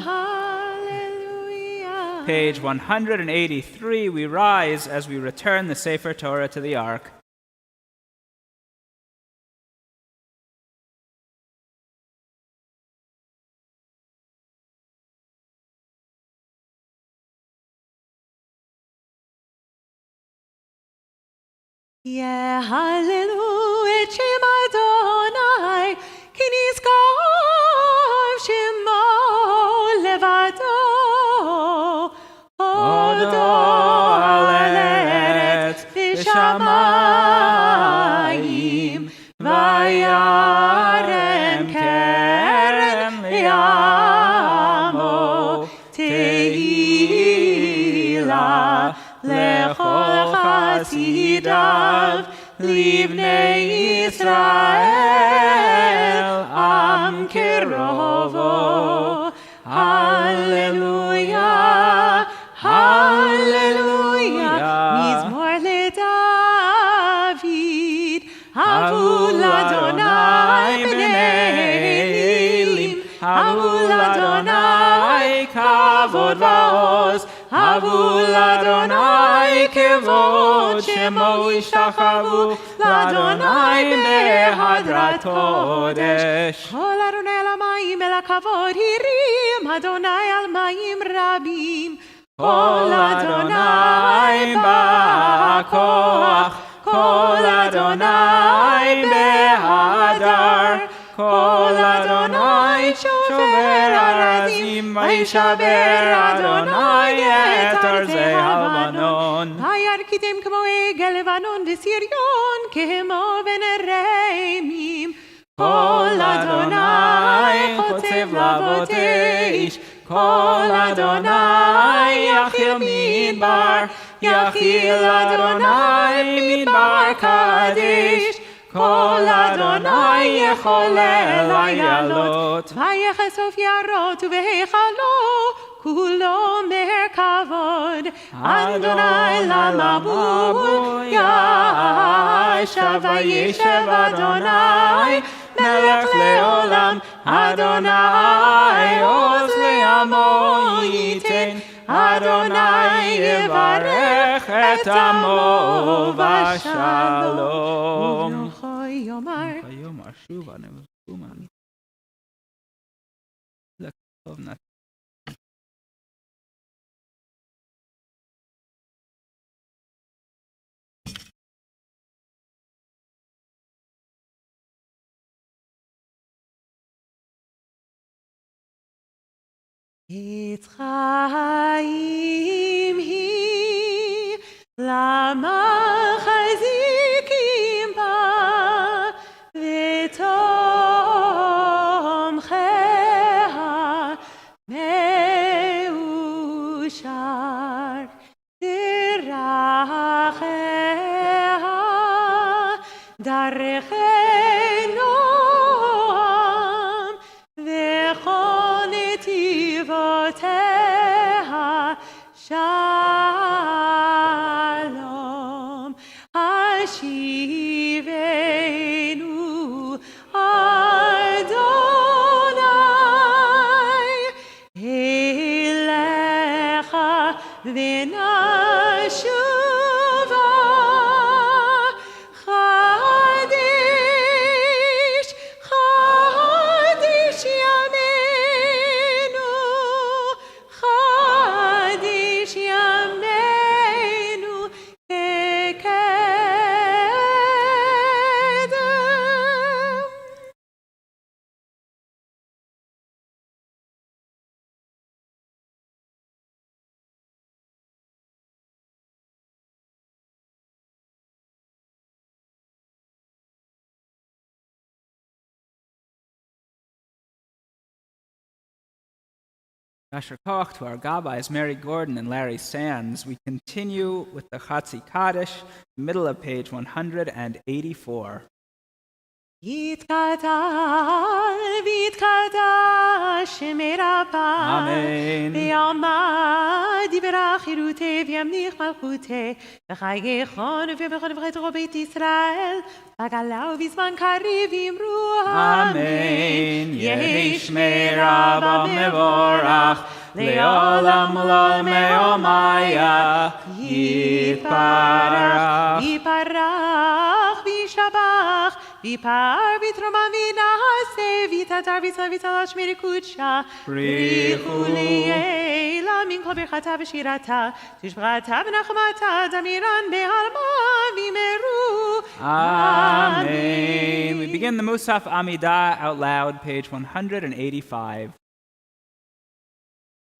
Hallelujah. Page 183, we rise as we return the Sefer Torah to the Ark. יהללו את שם אדוני, כי נשגב שמו לבדו. הודו על ארץ ושמיים, וירם קרן לימו. תהילה לכל חסידיו, לבני ישראל, עם קרובו. הללויה, הללויה. מזמור לדוד, הבו לאדוני בני אלים, הבו לאדוני כבוד ועוז, הבו לאדוני כבוד, שמו ישתחוו לאדוני בהדרת קודש. כל אדוני על המים אל הכבוד הרים, אדוני על מים רבים. כל אדוני בכוח, כל אדוני בהדר, כל אדוני שובר ארזים, וישבר אדוני את ארזי הלבנון. וירקיתם כמו עגל לבנון וסריון, כמו בן רמים. כל אדוני חוצב להבות אש, כל אדוני יכיל מדבר, יכיל אדוני מדבר קדש. כל אדוני יחולל איילות, ויחשוף יערות ובהיכלו, כולו מהר כבוד. אדוני למבול ישב, וישב אדוני מלך לעולם. אדוני עוז לעמו ייתן, אדוני יברך את עמו בשלום. יאמר שוב הנבומן. לכתוב נת. עץ חיים היא, למה חזיקים בה, ותומכיה מאושר. דרכיה דרכי נועם, וכל נתיבותיה שלום. השיבנו אדוני אליך ונשובה, חדש Yasher Koach to our Gabbais, Mary Gordon and Larry Sands. We continue with the Chatzi Kaddish, middle of page 184. יתקדש ויתקדש שמי רבה אמן. ויעמד דברה חירותי וימליך מלכותי וחיי חון ובכל ובכל בית ישראל בגלה ובזמן קריב אמרו אמן. יהי שמי רבה מבורך לעולם ולעולם יומיה יתברך יתברך וישבח ויפאר ויתרומם וינעשה ויתהדר ויצלח שמי קודשה בריחו לילה מן כל ברכתה ושירתה תשבחתה ונחמתה דמירן בעלמה וימרו Amen. We begin the Musaf Amidah out loud, page 185.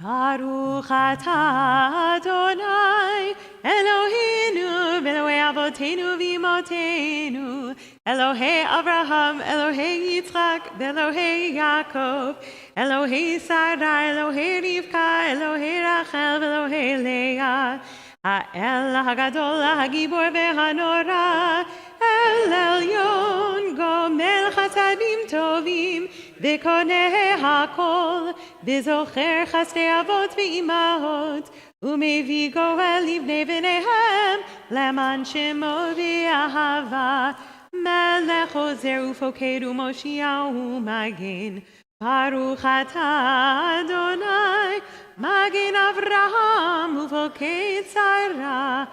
Baruch atah Adonai Eloheinu Elohei Avotenu v'Imotenu Elohei Avraham Elohei Yitzchak Elohei Yaakov Elohei Sarah Elohei Rivka Elohei Rachel Elohei Leah Ha'el HaGadol HaGibor VeHanora El Elyon Gomel Chasadim Tovim וקונה הכל, וזוכר חסדי אבות ואימהות, ומביא גואל לבני בניהם, למען שמו באהבה. מלך עוזר ופוקד ומושיע ומגן. ברוך אתה אדוני, מגן אברהם ופוקד שרה.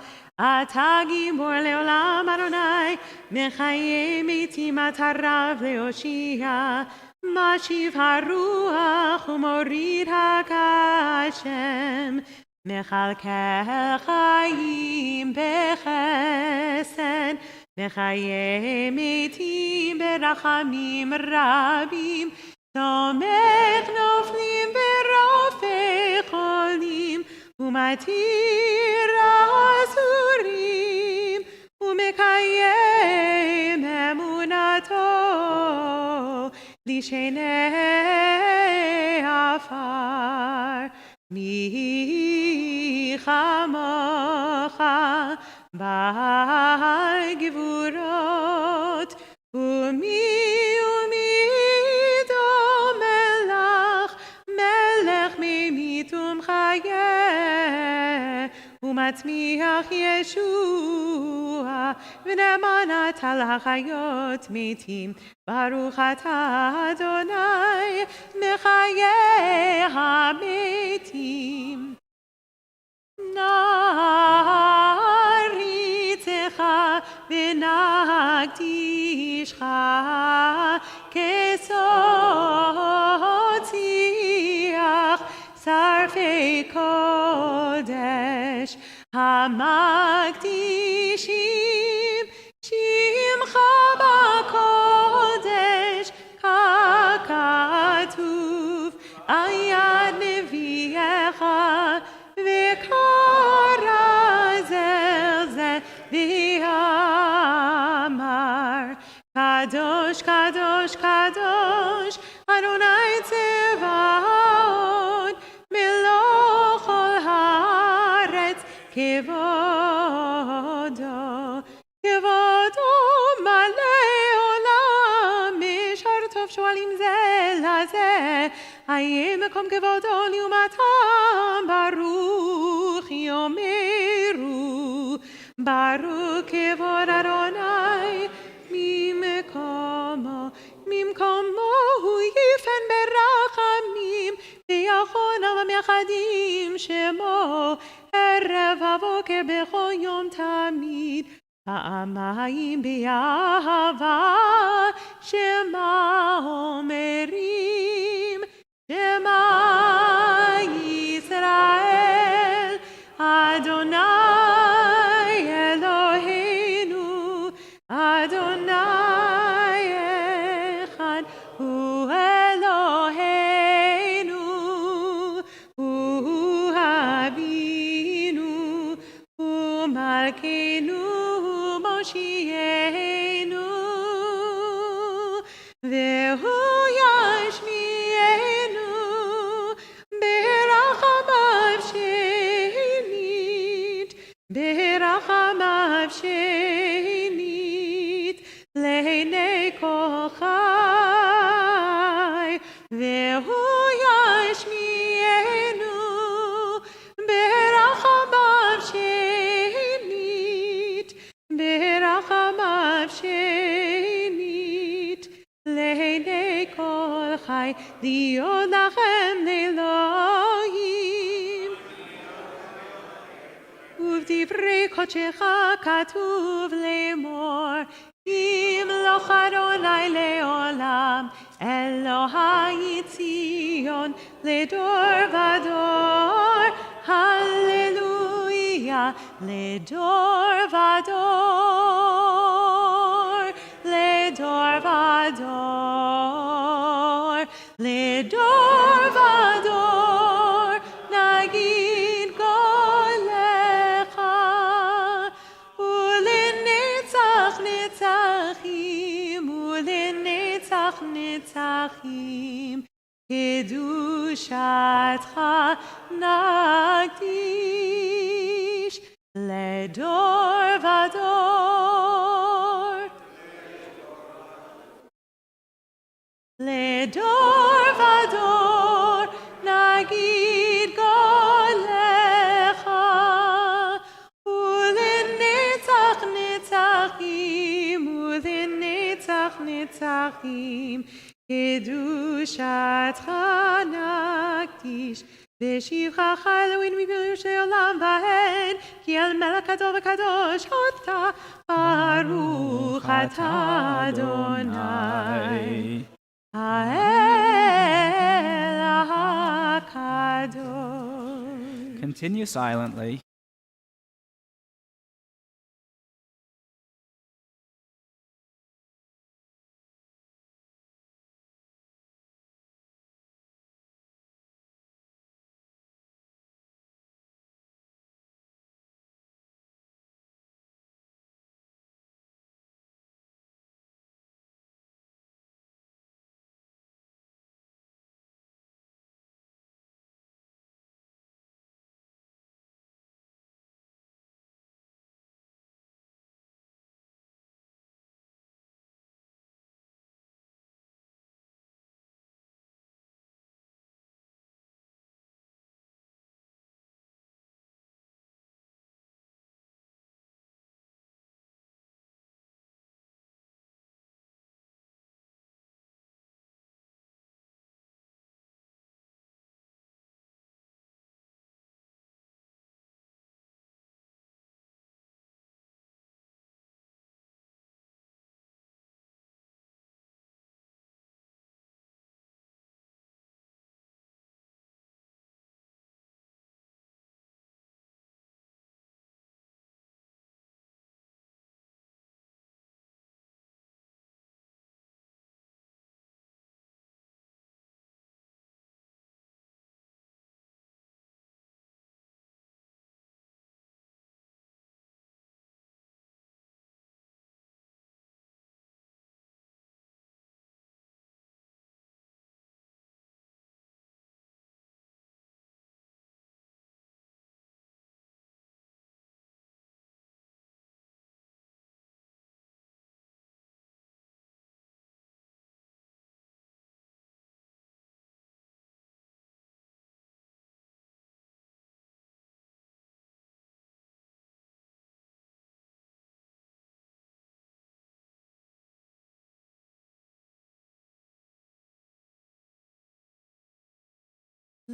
אתה גיבור לעולם אדוני, מחיי מתים אתה רב להושיע. משיב הרוח ומוריד הגשם, מחלקי חיים בחסד, מחיי מתים ברחמים רבים, תומך נופלים ברופא חולים, ומתיר אסורים, ומקיים אמונתו. לשני עפר מי כמוך בגבורות ומי דומה לך מלך ממית ומחיה ומצמיח ישוע ונאמנת על החיות מתים ברוך אתה אדוני מחיי המתים נעריצך ונקדישך כסוציח שרפי קודש המקדישים שמך בקודש ככתוב על יד נביאך וקרא זה ואמר קדוש קדוש קדוש אדוני צבאות מלוא כל הארץ כבודו מלא עולם משאר טוב שואלים זה לזה האם מקום כבודו לעומתם ברוך יאמרו ברוך כבוד אדוני ממקומו הוא יפן ברחמים ויחונם המייחדים שמו ערב הבוקר בכל יום תמיד פעמיים באהבה שמה אומרים שמה ישראל אדוני אלוהינו אדוני אחד הוא אלוהינו הוא אבינו הוא מלכנו מושיענו והוא שנית, לעיני כל חי, להיות לכם לאלוהים. ובדברי קודשך כתוב לאמור, ימלוך אדוני לעולם, אלוהי ציון לדור ודור, הללויה, לדור ודור, לדור ודור, לדור ודור, נגיד גולך, ולנצח נצחים, ולנצח נצחים, קדושתך נקדיש לדור ודור. לדור ודור נגיד גולך, ולנצח נצחים, ולנצח נצחים, קדושתך נקדיש. בשבחך אלוהים מפלוש לעולם ועד, כי אל מלך גדול וקדוש אתה, ברוך אתה אדוני, האל הקדוש. Continue silently.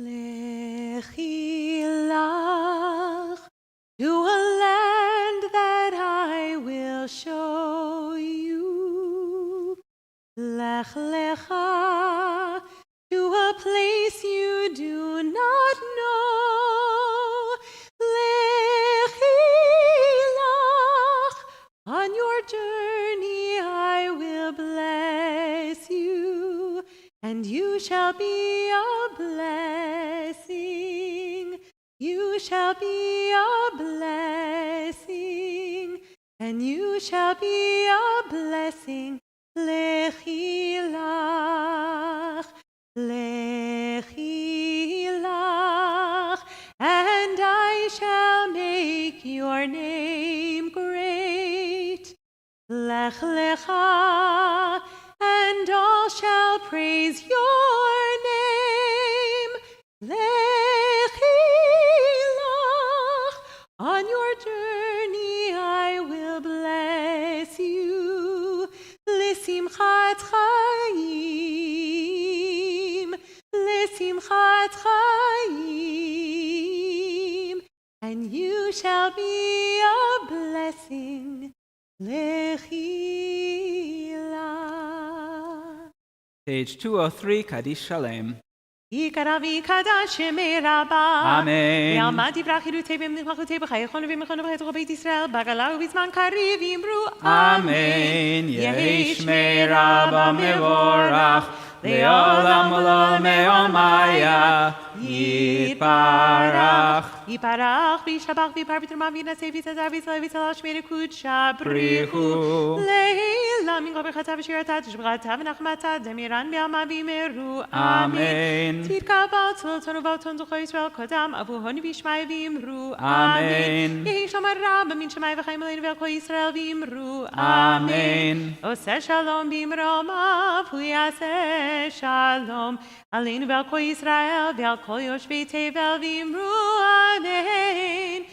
Lechi lach to a land that I will show you. Lech lecha to a place you do not know. Lechi lach, on your journey I will bless you, and you shall be a blessing. You shall be a blessing, and you shall be a blessing. Lechi lach, lechi lach, and I shall make your name great. Lech lecha, and all shall praise your name. Lechi lach, on your journey I will bless you, Shabbat Chaim, and you shall be a blessing. Lechila. Page 203, Kaddish Shalem. Yikara v'yikadash shemei Rabba. Amen. V'alma divrach yirutei v'mlachutei b'chayechonu v'mechonu v'chaytocho beit Yisrael b'gala u'bizman kariv yimru Amen. Yehi shmei Rabba mevorach, le'olam u'lo me'omaya, yitbarach. Yiparach v'yishabach v'yipar v'truma v'yinaseh v'yitazar v'yisrael v'yisrael shmei kudsha Brichu. Le'ila min goberchata v'shirata v'shbrata v'nachmata demiran v'alma v'imeru. Amen. Titkabal tzoltonu v'oton zocho Yisrael kodam avuhoni v'yishmai v'yimru. Amen. Yehi shomar Rabba min shemai v'chaim aleinu v'al Yisrael v'yimru. Amen. Oseh shalom b'imromav hu yaseh shalom aleinu v'al Yisrael v'al kol yoshvei tevel v'yimru. Amen.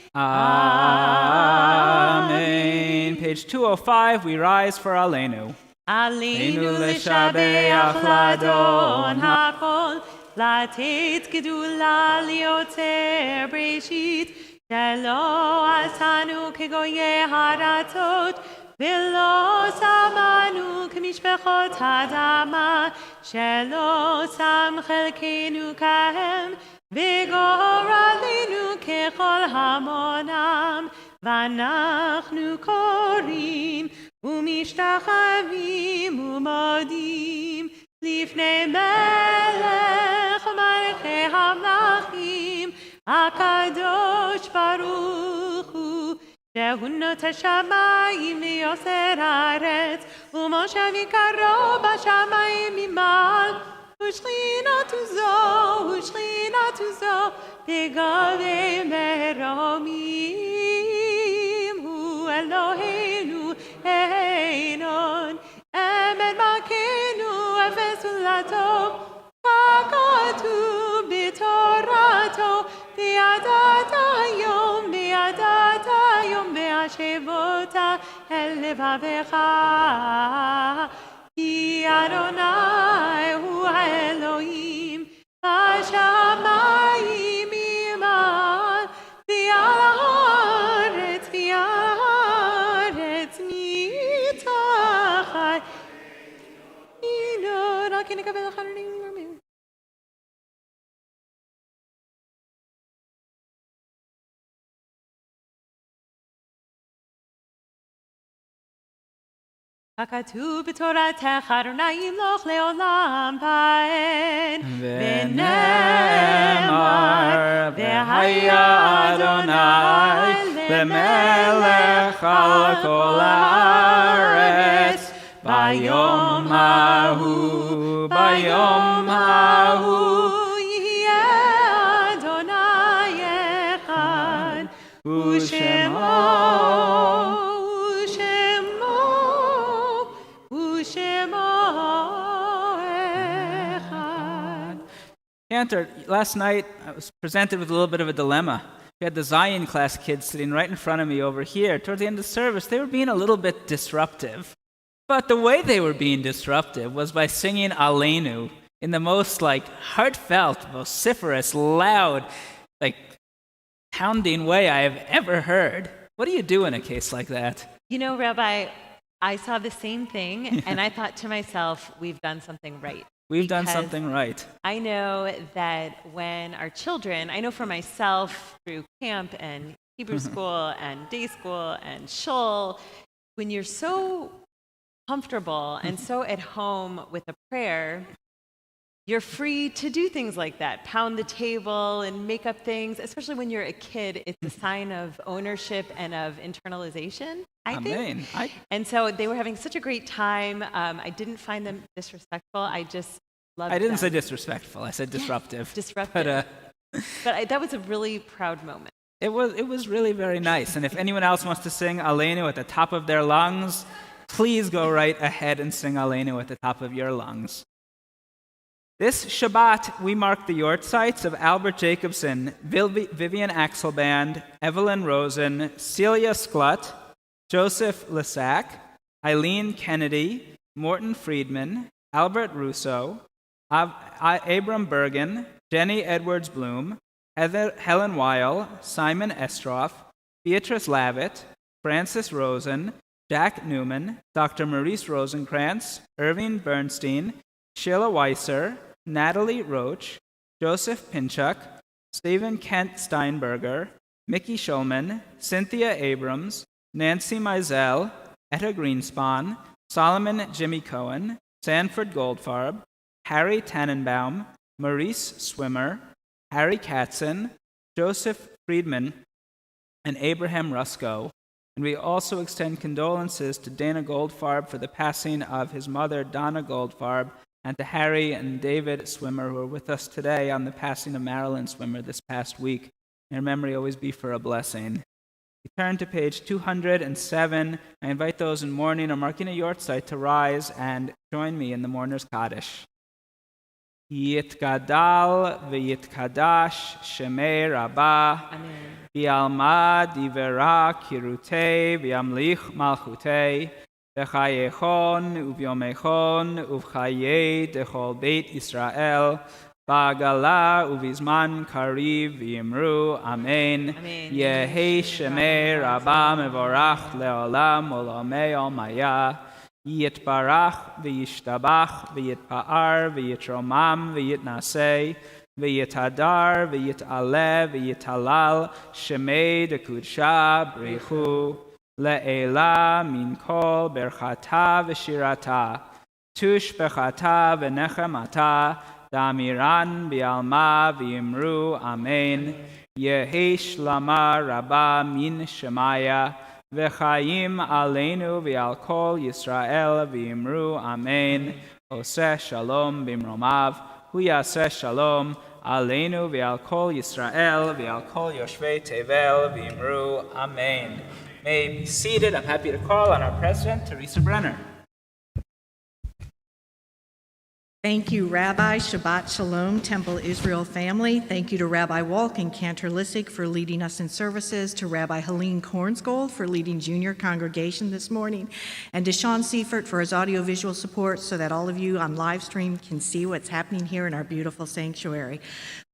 Amen. Page 205, we rise for Aleinu. Aleinu l'shabeach l'adon hakol, latet gedula liotzer breshit, shelo asanu kegoye haratot, v'lo samanu kemishpechot hadama, shelo sam chelkenu kahem, וגורלנו ככל המונם, ואנחנו קוראים ומשתחווים ומודים לפני מלך מלכי המלכים, הקדוש ברוך הוא, שהוא נוטה שמיים ויוסר הארץ, ומושב יקרו בשמיים ממעל. ושכינתו זו בגבי מרומים, הוא אלוהינו איnon, אמת מלכנו אפס ולטוב, ככתוב בתורתו, וידעת היום והשבות אל לבבך. כי אדוני הוא האלוהים, בשמיים ממעל, ועל הארץ מתחת. הנה רק נקבל אחרונים ומרמים. הכתוב בתורתך אדוני ימלוך לעולם ועד, ונאמר והיה אדוני למלך על כל הארץ, ביום ההוא יהיה אדוני אחד, ושמו Cantor, last night I was presented with a little bit of a dilemma. We had the Zion class kids sitting right in front of me over here. Towards the end of the service, they were being a little bit disruptive. But the way they were being disruptive was by singing Aleinu in the most heartfelt, vociferous, loud, pounding way I have ever heard. What do you do in a case like that? You know, Rabbi, I saw the same thing, and I thought to myself, we've done something right. We've done something right. I know that when our children, I know for myself through camp and Hebrew school and day school and shul, when you're so comfortable and so at home with a prayer, you're free to do things like that, pound the table and make up things, especially when you're a kid. It's a sign of ownership and of internalization, I think. And so they were having such a great time. I didn't find them disrespectful. I just loved them. I didn't say disrespectful. I said disruptive. Disruptive. But that was a really proud moment. It was really very nice. And if anyone else wants to sing Aleinu at the top of their lungs, please go right ahead and sing Aleinu at the top of your lungs. This Shabbat, we mark the yortzites of Albert Jacobson, Vivian Axelband, Evelyn Rosen, Celia Sklut, Joseph Lissac, Eileen Kennedy, Morton Friedman, Albert Russo, Abram Bergen, Jenny Edwards Bloom, Helen Weil, Simon Estroff, Beatrice Lavitt, Francis Rosen, Jack Newman, Dr. Maurice Rosenkrantz, Irving Bernstein, Sheila Weiser, Natalie Roach, Joseph Pinchuk, Stephen Kent Steinberger, Mickey Schulman, Cynthia Abrams, Nancy Mizell, Etta Greenspan, Solomon Jimmy Cohen, Sanford Goldfarb, Harry Tannenbaum, Maurice Swimmer, Harry Katzen, Joseph Friedman, and Abraham Rusko. And we also extend condolences to Dana Goldfarb for the passing of his mother, Donna Goldfarb, and to Harry and David Swimmer, who are with us today on the passing of Marilyn Swimmer this past week. May her memory always be for a blessing. We turn to page 207. I invite those in mourning or marking a yortzeit to rise and join me in the Mourner's Kaddish. Yitgadal v'yitkadash shemei Rabbah. Amen. V'alma divera kirutei v'yamlich malchutei. V'chayechon uvyomechon uvchayei dechol beit Yisrael. Ba'gala uvizman kariv v'yimru. Amen. Yehi shemei Rabbah mevorach leolam olamei olmaya. Yitbarach v'yishtabach v'yitpa'ar v'yitromam v'yitnaseh v'yitadar v'yit'aleh v'yitalal shemei dekudsha brichu le'ela min kol berchata v'shirata tush bechata v'nechemata damiran bi'alma v'yimru. Amen. Yehi shlama rabba min shemaya V'chaim aleinu v'al kol Yisrael v'imru. Amen. Oseh shalom b'mromav. Hu yaseh shalom aleinu v'al kol Yisrael v'al kol yoshvei tevel v'imru. Amen. May be seated. I'm happy to call on our president, Teresa Brenner. Thank you, Rabbi. Shabbat Shalom, Temple Israel family. Thank you to Rabbi Walk and Cantor Lissig for leading us in services, to Rabbi Helene Kornsgold for leading junior congregation this morning, and to Sean Seifert for his audiovisual support so that all of you on live stream can see what's happening here in our beautiful sanctuary.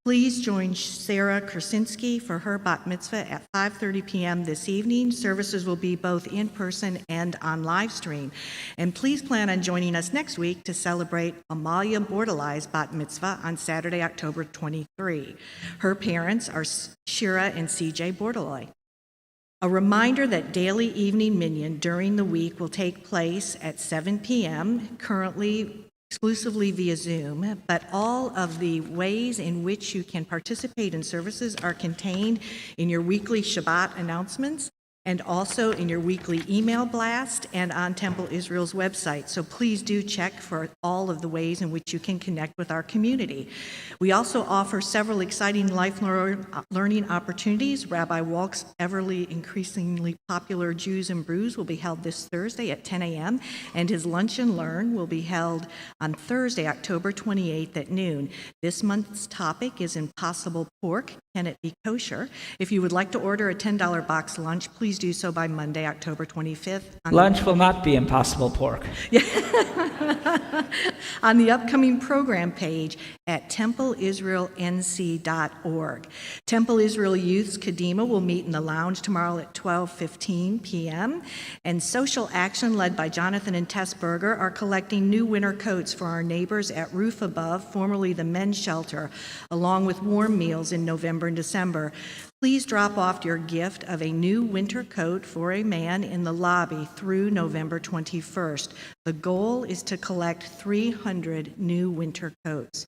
Please join Sarah Krasinski for her bat mitzvah at 5:30 p.m. this evening. Services will be both in person and on live stream. And please plan on joining us next week to celebrate Amalia Bordelai's bat mitzvah on Saturday, October 23. Her parents are Shira and CJ Bordelai. A reminder that daily evening minyan during the week will take place at 7 p.m., currently exclusively via Zoom, but all of the ways in which you can participate in services are contained in your weekly Shabbat announcements and also in your weekly email blast and on Temple Israel's website. So please do check for all of the ways in which you can connect with our community. We also offer several exciting lifelong learning opportunities. Rabbi Walk's everly increasingly popular Jews and Brews will be held this Thursday at 10 a.m., and his Lunch and Learn will be held on Thursday, October 28th at noon. This month's topic is Impossible Pork. Can it be kosher? If you would like to order a $10 box lunch, please do so by Monday, October 25th. Lunch will not be Impossible Pork. On the upcoming program page at templeisraelnc.org. Temple Israel Youth's Kadima will meet in the lounge tomorrow at 12:15 p.m. And Social Action, led by Jonathan and Tess Berger, are collecting new winter coats for our neighbors at Roof Above, formerly the men's shelter, along with warm meals in November and December. Please drop off your gift of a new winter coat for a man in the lobby through November 21st. The goal is to collect 300 new winter coats.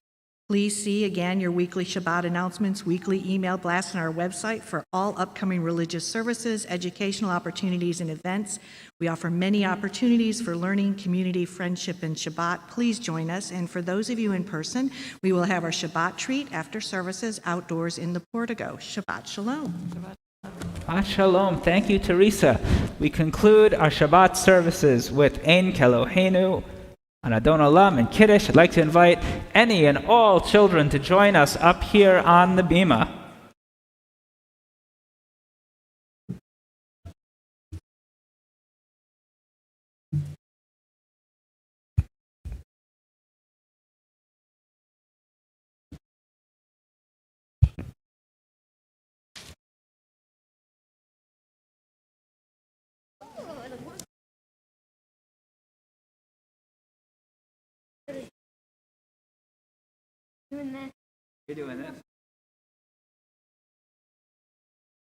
Please see again your weekly Shabbat announcements, weekly email blasts on our website for all upcoming religious services, educational opportunities, and events. We offer many opportunities for learning, community, friendship, and Shabbat. Please join us. And for those of you in person, we will have our Shabbat treat after services outdoors in the portico. Shabbat Shalom. Shabbat Shalom. Thank you, Teresa. We conclude our Shabbat services with Ein Keloheinu on Adon Olam and Kiddush. I'd like to invite any and all children to join us up here on the bima. You're doing this.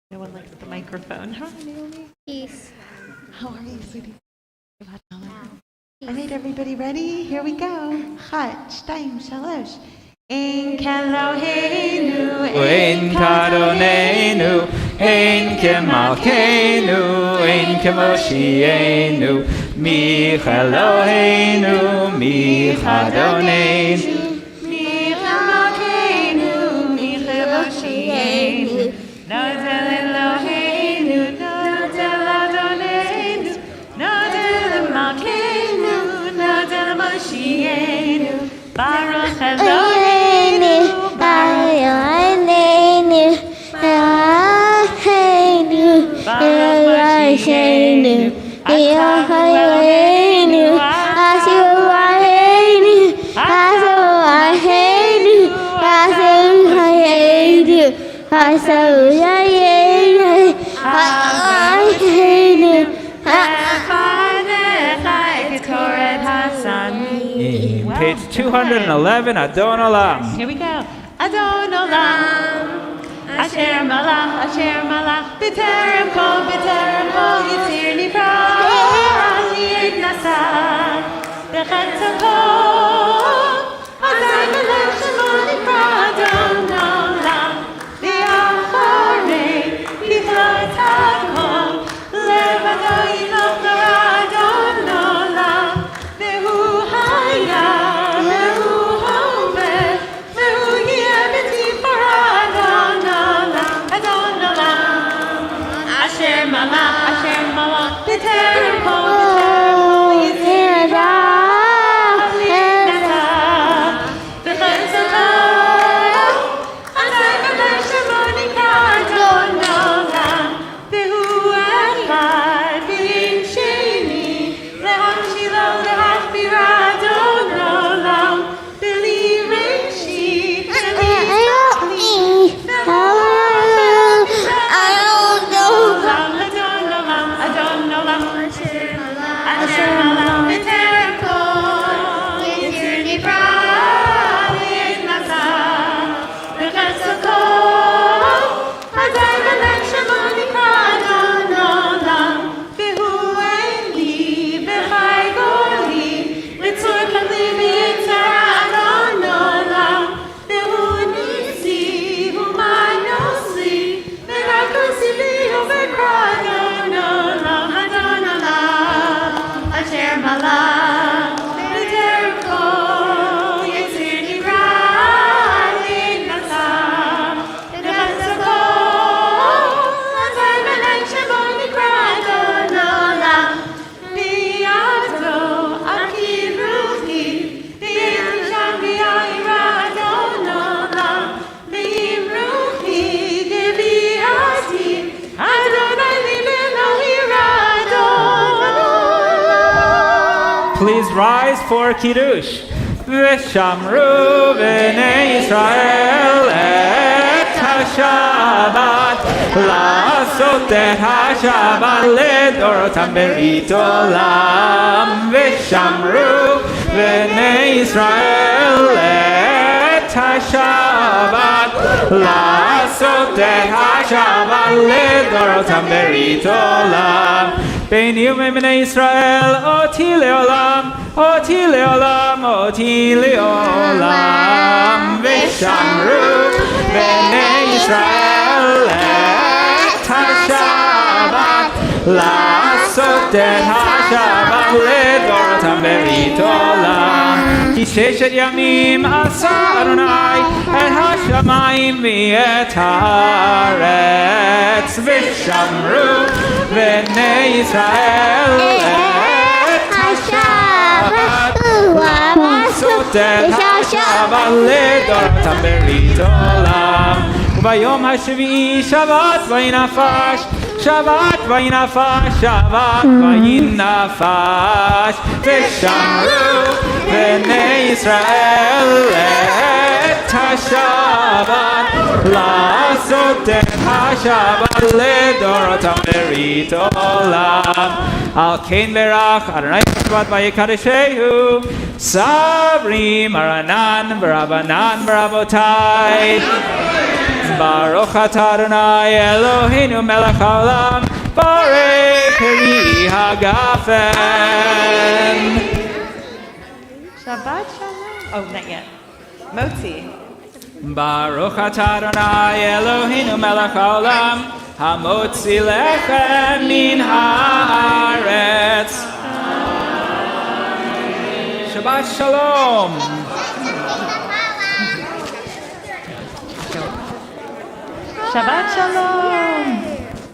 No one likes the microphone. Hi, Naomi. Peace. How are you, sweetie? All right, everybody ready? Here we go. 1, 2, 3. Ein Keloheinu, Ein Kadonenu, Ein Kemalkeinu, Ein Kemoshienu, Mi Eloheinu, Mi Chadonenu. Mi Chamalkeinu, Mi Chevoshienu, Nodel Eloheinu, Nodel Adonenu, Nodel Malkeinu, Nodel Moshienu, Baruch Eloheinu, Baruch Eloheinu, Baruch Moshienu, Baruch Eloheinu, Page 211, Adon Olam. Here we go. Adon Olam, Asher Malach, B'terem Kol, Yitzir Nifra, Yid Nasa, B'chetz HaKol, Hazai Melech Shemon Nifra, Adon Olam, V'yacharei, B'chlot HaKol, Levado Yinoch Nara, Adon Olam, V'hu Haya, V'hu Hoveh, V'hu Yeh B'tifara, Adon Olam, Asher Malach, B'terem Kol, Yitzir Nifra, Yid Nasa, B'chetz HaKol, Hazai Melech Shemon Nifra, Adon Olam, V'hu Echad, V'im Sheni, Lehamshilo, Lehachbira, Adon Olam, V'li Reishi, V'li Tzachli, Adon Olam, Asher Malach, B'terem Kol, Yitzir Nifra, Yid Nasa, B'chetz HaKol, Hazai Melech Shemon Nifra, Adon Olam, V'hu Eli, V'chai Goli, Litzur Kali V'yitzara, Adon Olam, V'hu Nisi, V'manosi, V'rakosi V'hu V'kra, Adon Olam, Asher Malach, B'terem Kol, Yitzir Nifra, Yid Nasa, B'chetz HaKol, Hazai Melech Shemon Nifra, Adon Olam, V'yado Akid Ruchi, V'yisham V'yayira, Adon Olam, V'yim Ruchi, Geviati, Adonai Libeno Hira, Adon Olam. Please rise for Kiddush. V'shamru b'nei Yisrael et ha-Shabbat, la'asot et ha-Shabbat ledorotam berit olam. V'shamru b'nei Yisrael et ha-Shabbat, la'asot et ha-Shabbat ledorotam berit olam. Beini u'bnei Yisrael oti le'olam, oti le'olam, oti le'olam. V'shamru b'nei Yisrael et ha-Shabbat, la'asot et ha-Shabbat ledorotam berit olam. Ki sheshet yamim asa Adonai et ha-shamayim v'et haaretz. V'shamru b'nei Yisrael et ha-Shabbat, la'asot et ha-Shabbat ledorotam berit olam. U'bayom ha-shvi'i Shabbat v'yinafash, Shabbat v'yinafash, Shabbat v'yinafash. V'shamru b'nei Yisrael et ha-Shabbat, la'asot et Shabbat לדורותם ברית עולם. על כן ברך אדוני Shabbat ויקדשהו, סברים הרנן ורבנן ורבותיי. ברוך אתה אדוני אלוהינו מלך העולם, בורא פרי הגפן. Shabbat shalom. Oh, not yet. Motzi. Baruch atah Adonai Eloheinu melech haolam, hamotzi lechem min haaretz. Shabbat shalom. Shabbat shalom.